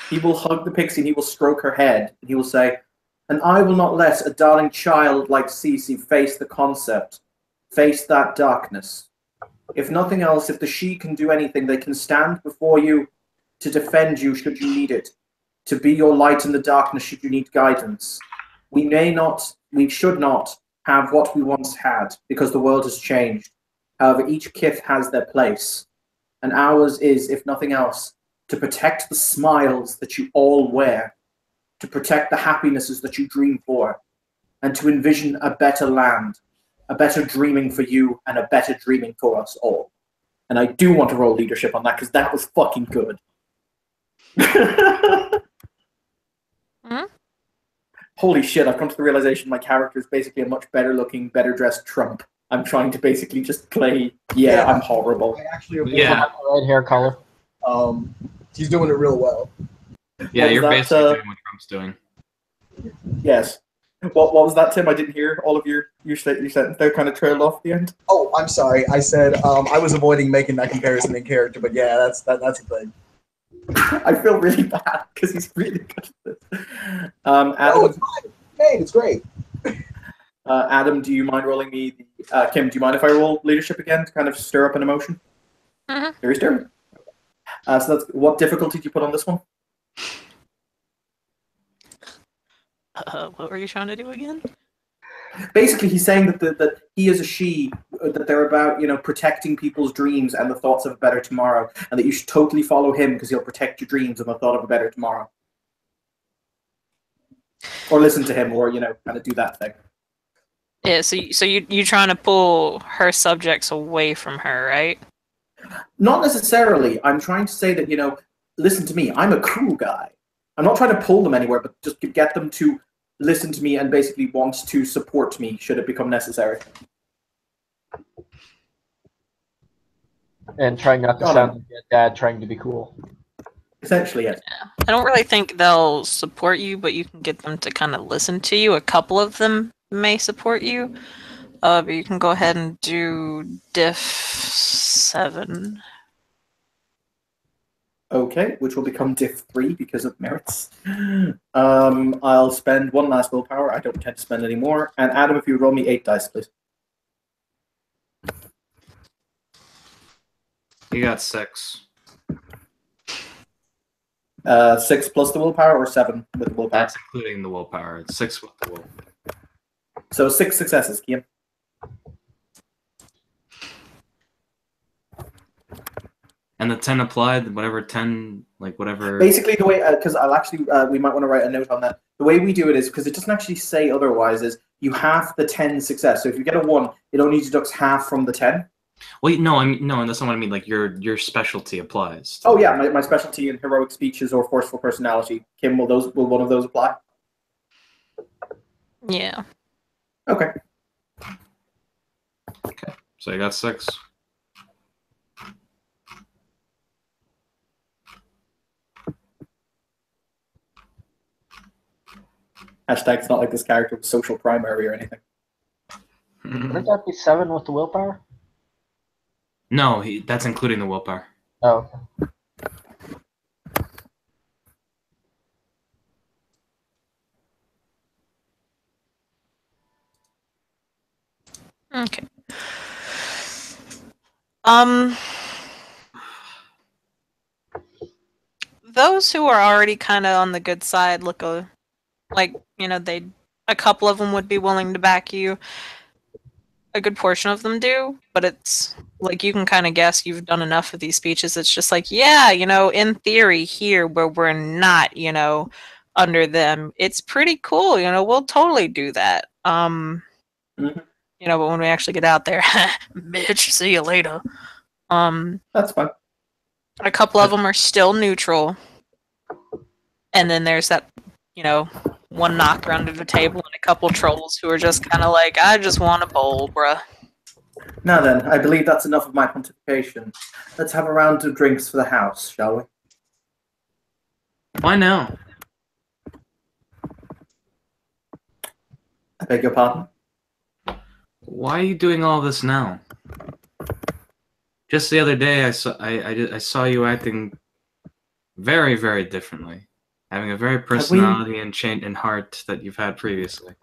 He will hug the pixie and he will stroke her head, and he will say, "And I will not let a darling child like Cece face the concept face that darkness. If nothing else, if the she can do anything, they can stand before you to defend you should you need it, to be your light in the darkness should you need guidance. We should not have what we once had, because the world has changed. However, each kith has their place, and ours is, if nothing else, to protect the smiles that you all wear, to protect the happinesses that you dream for, and to envision a better land, a better dreaming for you, and a better dreaming for us all. And I do want to roll leadership on that, because that was fucking good. Hmm? Holy shit, I've come to the realization my character is basically a much better looking, better dressed Trump. I'm trying to basically just play, I'm horrible. I actually Yeah. Red hair color. He's doing it real well. Yeah, What was you're that, basically doing what Trump's doing. Yes. What was that, Tim? I didn't hear all of your sentence there, kind of trailed off at the end. Oh, I'm sorry. I said I was avoiding making that comparison in character, but yeah, that's a thing. I feel really bad because he's really good at this. Adam, It's fine. Hey, it's great. Adam, do you mind rolling me? Kim, do you mind if I roll leadership again to kind of stir up an emotion? Mhm. Very stirring. So that's what difficulty did you put on this one? What were you trying to do again? Basically, he's saying that he is a she, that they're about protecting people's dreams and the thoughts of a better tomorrow, and that you should totally follow him because he'll protect your dreams and the thought of a better tomorrow. Or listen to him, or kind of do that thing. Yeah, so you trying to pull her subjects away from her, right? Not necessarily. I'm trying to say that listen to me. I'm a cool guy. I'm not trying to pull them anywhere, but just to get them to listen to me and basically want to support me should it become necessary. And trying not to sound like your dad trying to be cool. Essentially, yes. Yeah. I don't really think they'll support you, but you can get them to kind of listen to you. A couple of them may support you. But you can go ahead and do diff 7. Okay, which will become diff 3 because of merits. I'll spend 1 last willpower. I don't intend to spend any more. And Adam, if you roll me 8 dice, please. You got 6. 6 plus the willpower, or 7 with the willpower? That's including the willpower. It's 6 with the will. So 6 successes, Kian. And the 10 applied, whatever 10, like whatever. Basically, the way, because I'll actually, we might want to write a note on that. The way we do it is, because it doesn't actually say otherwise, is you half the 10 success. So if you get a 1, it only deducts half from the 10. Wait, no, no, that's not what I mean. Like your specialty applies. Oh yeah, my specialty in heroic speeches or forceful personality. Kim, will one of those apply? Yeah. Okay. Okay, so you got 6. Hashtag it's not like this character was social primary or anything. Wouldn't that be 7 with the willpower? No, that's including the willpower. Oh. Okay. Those who are already kind of on the good side look like a couple of them would be willing to back you. A good portion of them do, but it's like you can kind of guess you've done enough of these speeches. It's just like, yeah, in theory, here where we're not, under them, it's pretty cool. We'll totally do that. But when we actually get out there, bitch, see you later. That's fine. A couple of them are still neutral, and then there's that, one knocker under the table and a couple trolls who are just kind of like, I just want a bowl, bruh. Now then, I believe that's enough of my pontification. Let's have a round of drinks for the house, shall we? Why now? I beg your pardon? Why are you doing all this now? Just the other day, I saw you acting very, very differently, having a very personality and heart that you've had previously.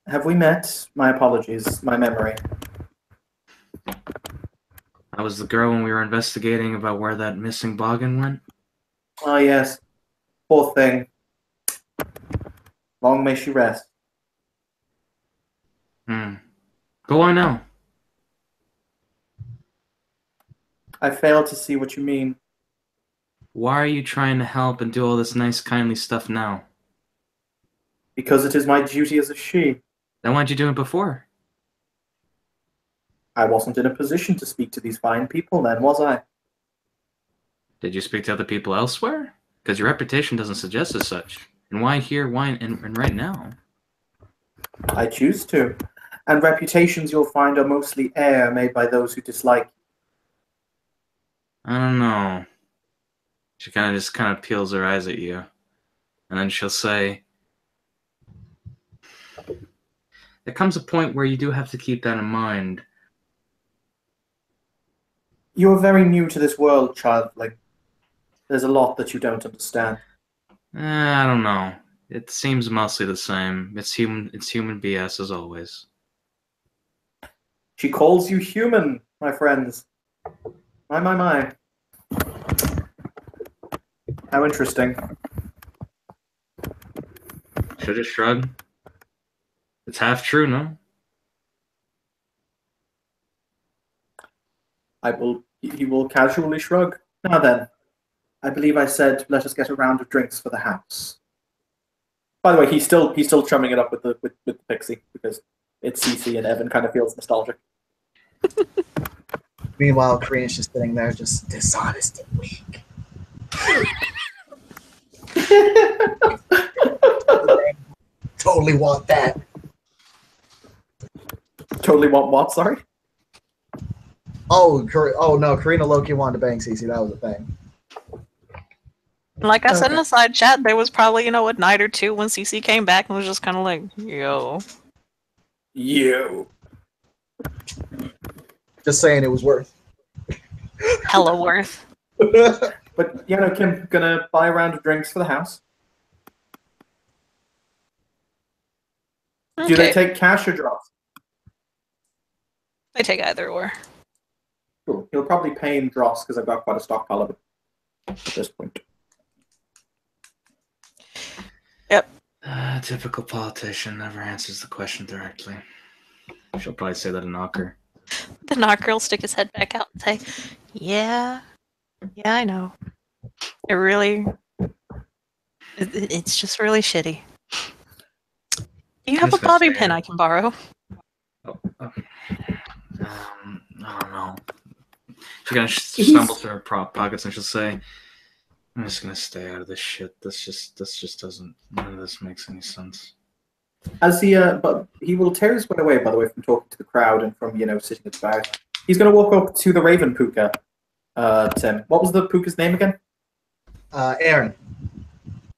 Have we met? My apologies, my memory. I was the girl when we were investigating about where that missing boggin went. Ah, yes. Poor thing. Long may she rest. Go on now. I fail to see what you mean. Why are you trying to help and do all this nice, kindly stuff now? Because it is my duty as a she. Then why'd you do it before? I wasn't in a position to speak to these fine people then, was I? Did you speak to other people elsewhere? Because your reputation doesn't suggest as such. And why here, why, and right now? I choose to. And reputations you'll find are mostly air made by those who dislike. I don't know. She kind of peels her eyes at you. And then she'll say, there comes a point where you do have to keep that in mind. You are very new to this world, child. Like, there's a lot that you don't understand. I don't know. It seems mostly the same. It's human BS as always. She calls you human, my friends. My. How interesting. Should just shrug. It's half true, no? He will casually shrug. Now then, I believe I said, let us get a round of drinks for the house. By the way, he's still chumming it up with the pixie because it's CC and Evan kind of feels nostalgic. Meanwhile, Karina's just sitting there, just dishonest and weak. Totally want that. Totally want what? Sorry. Oh no, Karina Loki wanted to bang Cece. That was a thing. Like I said in the side chat, there was probably, a night or two when CC came back and was just kind of like, yo. Just saying it was worth. Hella worth. But, Kim, gonna buy a round of drinks for the house. Okay. Do they take cash or drops? They take either or. Cool. He'll probably pay in dross because I've got quite a stockpile of it at this point. Yep. Typical politician never answers the question directly. She'll probably say that a knocker. The knocker will stick his head back out and say, yeah, I know. It really, it's just really shitty. Do you have a bobby pin I can borrow? I don't know. She's gonna stumble through her prop pockets and she'll say, I'm just gonna stay out of this shit. This just doesn't, none of this makes any sense. As but he will tear his way away, by the way, from talking to the crowd and from, sitting at the bar. He's going to walk up to the Raven Puka, Tim. What was the Puka's name again? Aaron.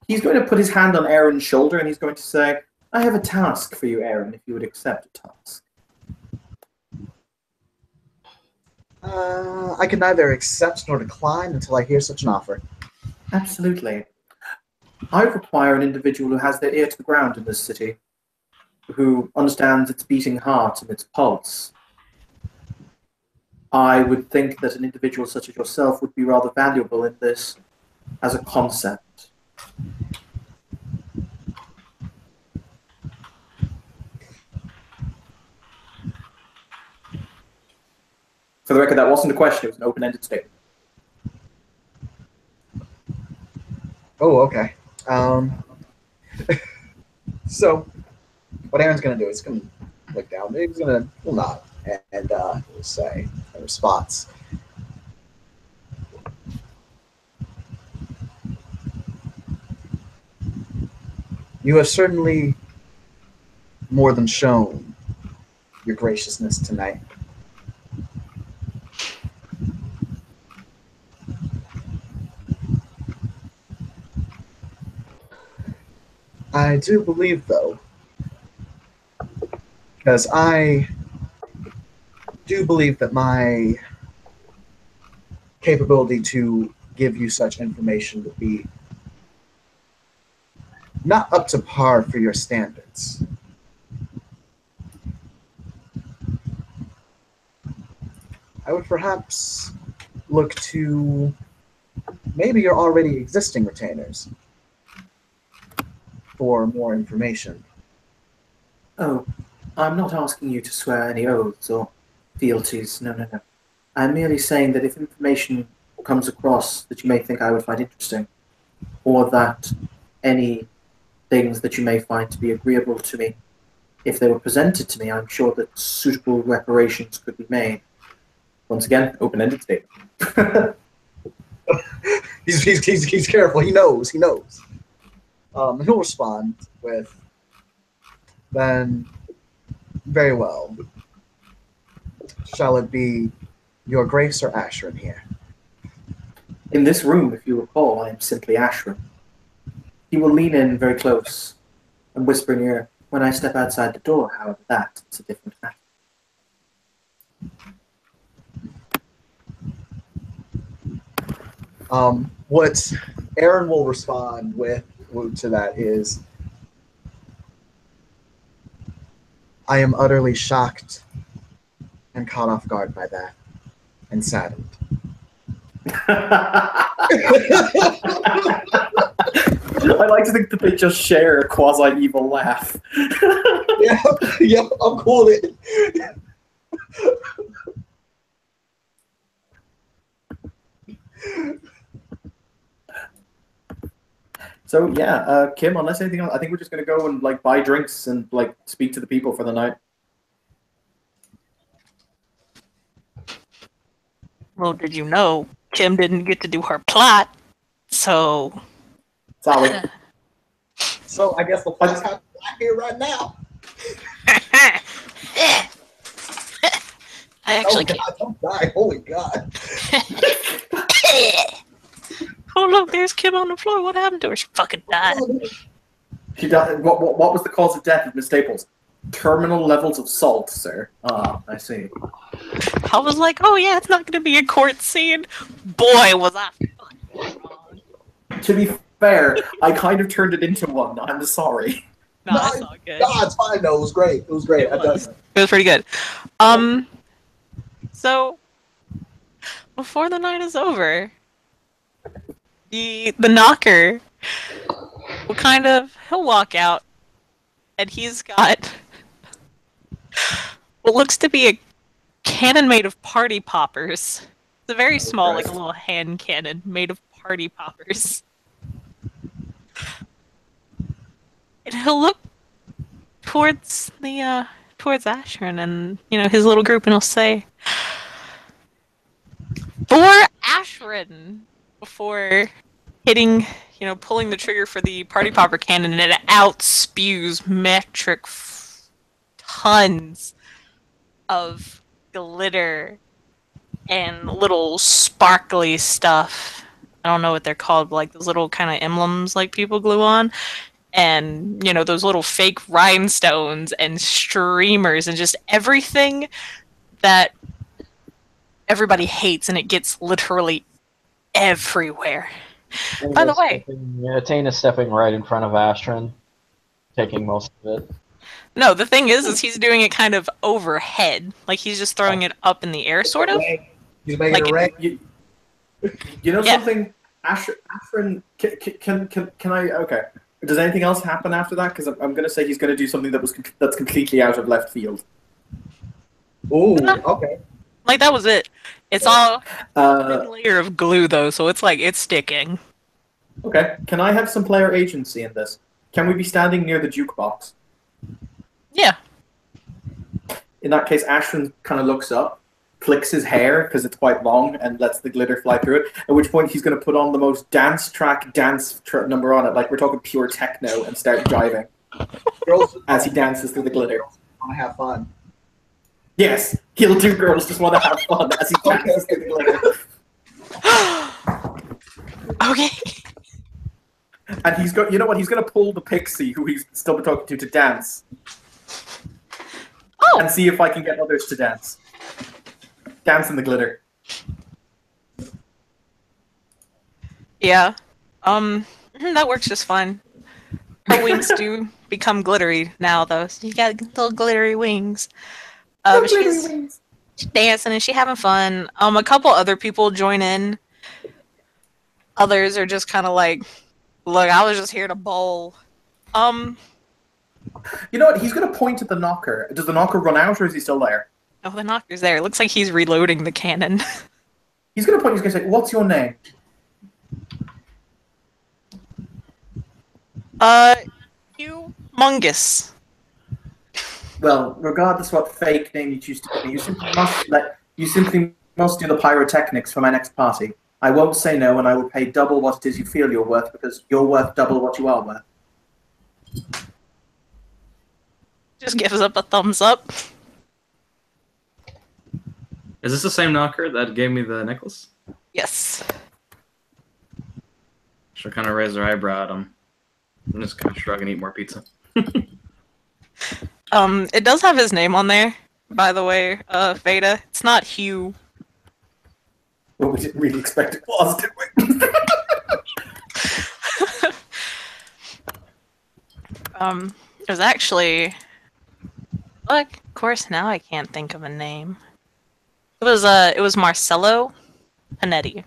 He's going to put his hand on Aaron's shoulder and he's going to say, I have a task for you, Aaron, if you would accept a task. I can neither accept nor decline until I hear such an offer. Absolutely. I require an individual who has their ear to the ground in this city, who understands its beating heart and its pulse. I would think that an individual such as yourself would be rather valuable in this as a concept. For the record, that wasn't a question, it was an open-ended statement. Oh, okay. So, what Aaron's going to do is going to look down. He's going to nod and he'll say in response, you have certainly more than shown your graciousness tonight. I do believe, though, because I do believe that my capability to give you such information would be not up to par for your standards. I would perhaps look to maybe your already existing retainers for more information. Oh, I'm not asking you to swear any oaths or fealties. No, no, no. I'm merely saying that if information comes across that you may think I would find interesting, or that any things that you may find to be agreeable to me, if they were presented to me, I'm sure that suitable reparations could be made. Once again, open-ended statement. He's careful. He knows. He'll respond with, then, very well. Shall it be your grace or Ashrin here? In this room, if you recall, I am simply Ashram. He will lean in very close and whisper in your ear. When I step outside the door, however, that's a different matter. What Aaron will respond with to that is, I am utterly shocked and caught off guard by that, and saddened. I like to think that they just share a quasi-evil laugh. Yeah, I'm cool with it. So yeah, Kim, unless anything else, I think we're just gonna go and like buy drinks and like speak to the people for the night. Well, did you know Kim didn't get to do her plot? So. Solid. So I guess the plot's happening here right now. I actually God, don't die. Holy God. Oh look, there's Kim on the floor. What happened to her? She fucking died. She died. What was the cause of death of Miss Staples? Terminal levels of salt, sir. Ah, I see. I was like, oh yeah, it's not gonna be a court scene. Boy, was I fucking wrong. To be fair, I kind of turned it into one. I'm sorry. No, it's all good. God, it's fine though. It was great. It was great. It was pretty good. So before the night is over, the knocker will he'll walk out, and he's got what looks to be a cannon made of party poppers. It's a very small, like a little hand cannon made of party poppers. And he'll look towards towards Ashrin and his little group, and he'll say, "For Ashrin," before hitting, pulling the trigger for the party popper cannon, and it out spews metric tons of glitter and little sparkly stuff. I don't know what they're called, but like those little kind of emblems like people glue on. And, those little fake rhinestones and streamers and just everything that everybody hates, and it gets literally everywhere. By the way, Attain is stepping right in front of Astron, taking most of it. No, the thing is he's doing it kind of overhead. Like he's just throwing it up in the air, sort of. He's making like it You know something? Ashron, can I... Okay. Does anything else happen after that? Because I'm going to say he's going to do something that's completely out of left field. Ooh, okay. Like that was it. It's all a thin layer of glue, though, so it's like it's sticking. Okay. Can I have some player agency in this? Can we be standing near the jukebox? Yeah. In that case, Ashton kind of looks up, flicks his hair because it's quite long, and lets the glitter fly through it. At which point, he's going to put on the most dance number on it, like we're talking pure techno, and start jiving as he dances through the glitter. I want to have fun. Yes, he'll do girls just want to have fun as he dances through the glitter. Okay. And he's got, you know what? He's going to pull the pixie who he's still been talking to dance. Oh. And see if I can get others to dance. Dance in the glitter. Yeah. That works just fine. Her wings do become glittery now, though. So you got little glittery wings. But She's dancing and she's having fun. A couple other people join in. Others are just kind of like, look, I was just here to bowl. You know what? He's going to point at the knocker. Does the knocker run out, or is he still there? Oh, the knocker's there. It looks like he's reloading the cannon. He's going to point. He's going to say, "What's your name?" Humongous. Well, regardless what fake name you choose to give me, you simply must do the pyrotechnics for my next party. I won't say no, and I will pay double what it is you feel you're worth, because you're worth double what you are worth. Just gives up a thumbs up. Is this the same knocker that gave me the necklace? Yes. She'll kind of raise her eyebrow at him. I'm just kind of shrug and eat more pizza. It does have his name on there, by the way, Veda. It's not Hugh. Well, we didn't really expect it was, did we? It was actually... Look, of course, now I can't think of a name. It was Marcello Panetti.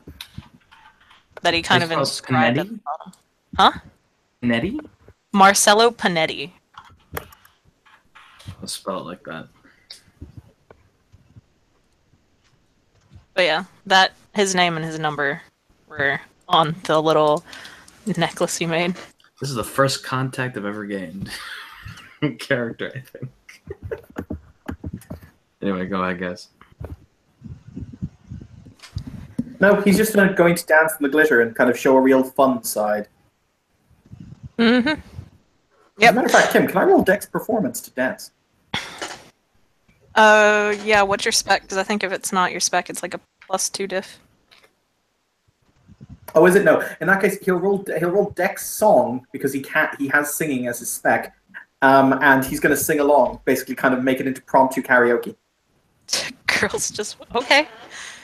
That he kind of inscribed at the bottom. Huh? Panetti? Marcello Panetti. I'll spell it like that. But yeah, his name and his number were on the little necklace he made. This is the first contact I've ever gained. Character, I think. Anyway, go ahead, guys. No, he's just going to dance in the glitter and kind of show a real fun side. Mm-hmm. As Yep. a matter of fact, Kim, can I roll Dex performance to dance? Yeah, what's your spec? Because I think if it's not your spec, it's like a +2 diff. Oh, is it? No. In that case, he'll roll Dex song because he has singing as his spec, and he's going to sing along, basically, kind of make it into promptu karaoke. Girls just okay.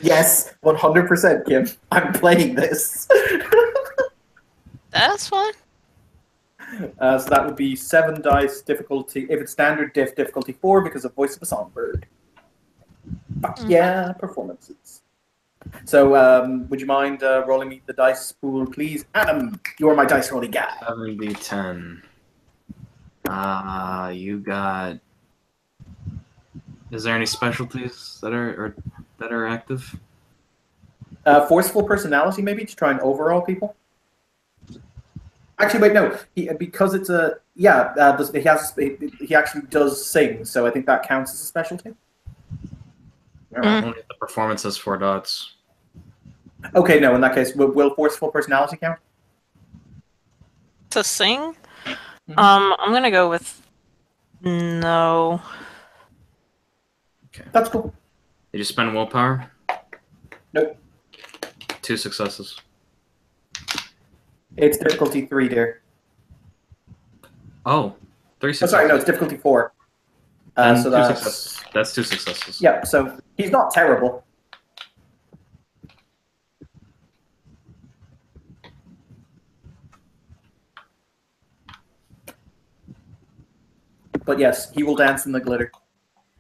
Yes, 100%, Kim. I'm playing this. That's fine. So that would be 7 dice difficulty. If it's standard difficulty 4 because of Voice of a Songbird. Fuck yeah, performances. So, would you mind rolling me the dice pool, please? Adam, you're my dice rolling guy. 7d10. You got... Is there any specialties that are active? Forceful personality, maybe, to try and overall people? Actually, wait, no. Because it's a... Yeah, he actually does sing, so I think that counts as a specialty. Only if the performance has 4 dots. Okay, no, in that case, will forceful personality count? To sing? I'm gonna go with no. Okay. That's cool. Did you spend willpower? Nope. 2 successes. It's difficulty 3, dear. Oh, 3 Oh, successes. sorry, no, it's difficulty 4. And So 2 that's... successes. That's 2 successes. Yeah, so he's not terrible. But yes, he will dance in the glitter.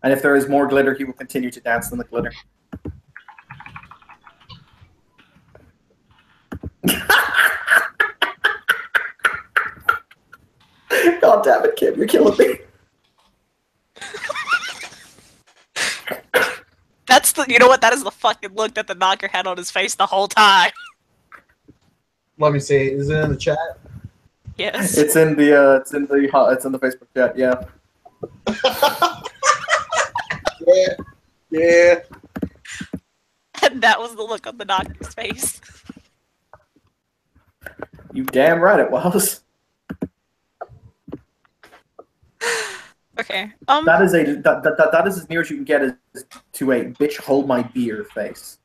And if there is more glitter, he will continue to dance in the glitter. God damn it, Kim, you're killing me. You know what? That is the fucking look that the knocker had on his face the whole time. Let me see. Is it in the chat? Yes. It's in the Facebook chat, yeah. Yeah. And that was the look on the knocker's face. You damn right it was. Okay. That is as near as you can get as to a bitch hold my beer face.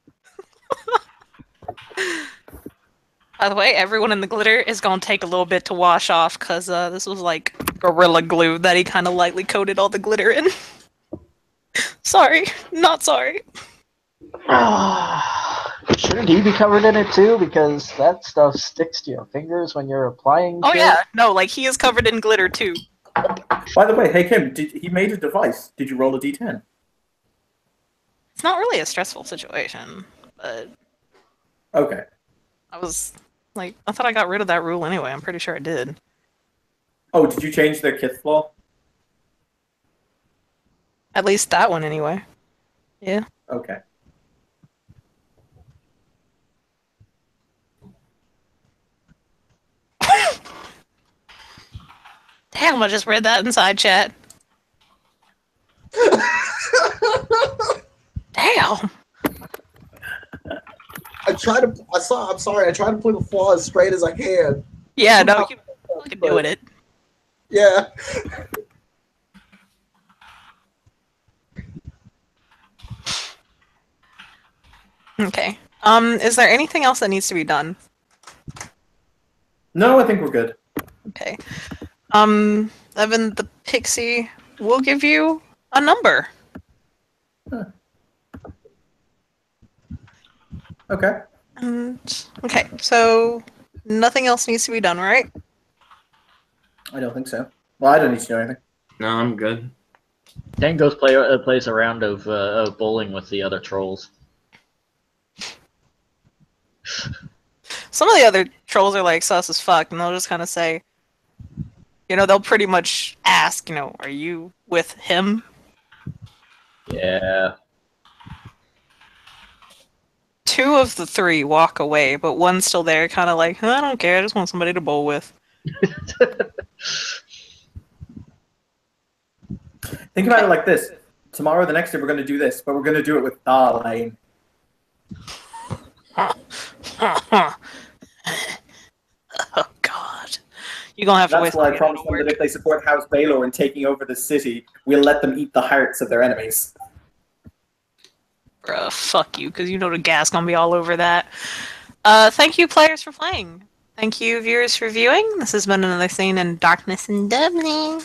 By the way, everyone in the glitter is gonna take a little bit to wash off because this was like Gorilla Glue that he kind of lightly coated all the glitter in. Sorry, not sorry. Shouldn't he be covered in it too? Because that stuff sticks to your fingers when you're applying. Oh shit. yeah, no, like he is covered in glitter too. By the way, hey Kim, he made a device. Did you roll a d10? It's not really a stressful situation, but Okay. I was like, I thought I got rid of that rule anyway. I'm pretty sure I did. Oh, did you change their kith flaw? At least that one anyway. Yeah. Okay. Damn, I just read that inside chat. Damn. I'm sorry. I try to play the flaw as straight as I can. Yeah, no, you fucking doing it. Yeah. Okay. Is there anything else that needs to be done? No, I think we're good. Okay. Evan the Pixie will give you a number. Okay. And okay, so nothing else needs to be done, right? I don't think so. Well, I don't need to know anything. No, I'm good. Dan goes plays a round of bowling with the other trolls. Some of the other trolls are like sus as fuck, and they'll just kind of say, you know, they'll pretty much ask, you know, are you with him? Yeah. Two of the three walk away, but one's still there, kind of like, I don't care, I just want somebody to bowl with. Think about it like this. Tomorrow, the next day, we're going to do this, but we're going to do it with Darlene. Oh god. You're gonna have to That's wait. why I promised them that if they support House Baylor in taking over the city, we'll let them eat the hearts of their enemies. Bruh, fuck you, because you know the gas gonna be all over that. Thank you, players, for playing. Thank you, viewers, for viewing. This has been another scene in Darkness and Dublin.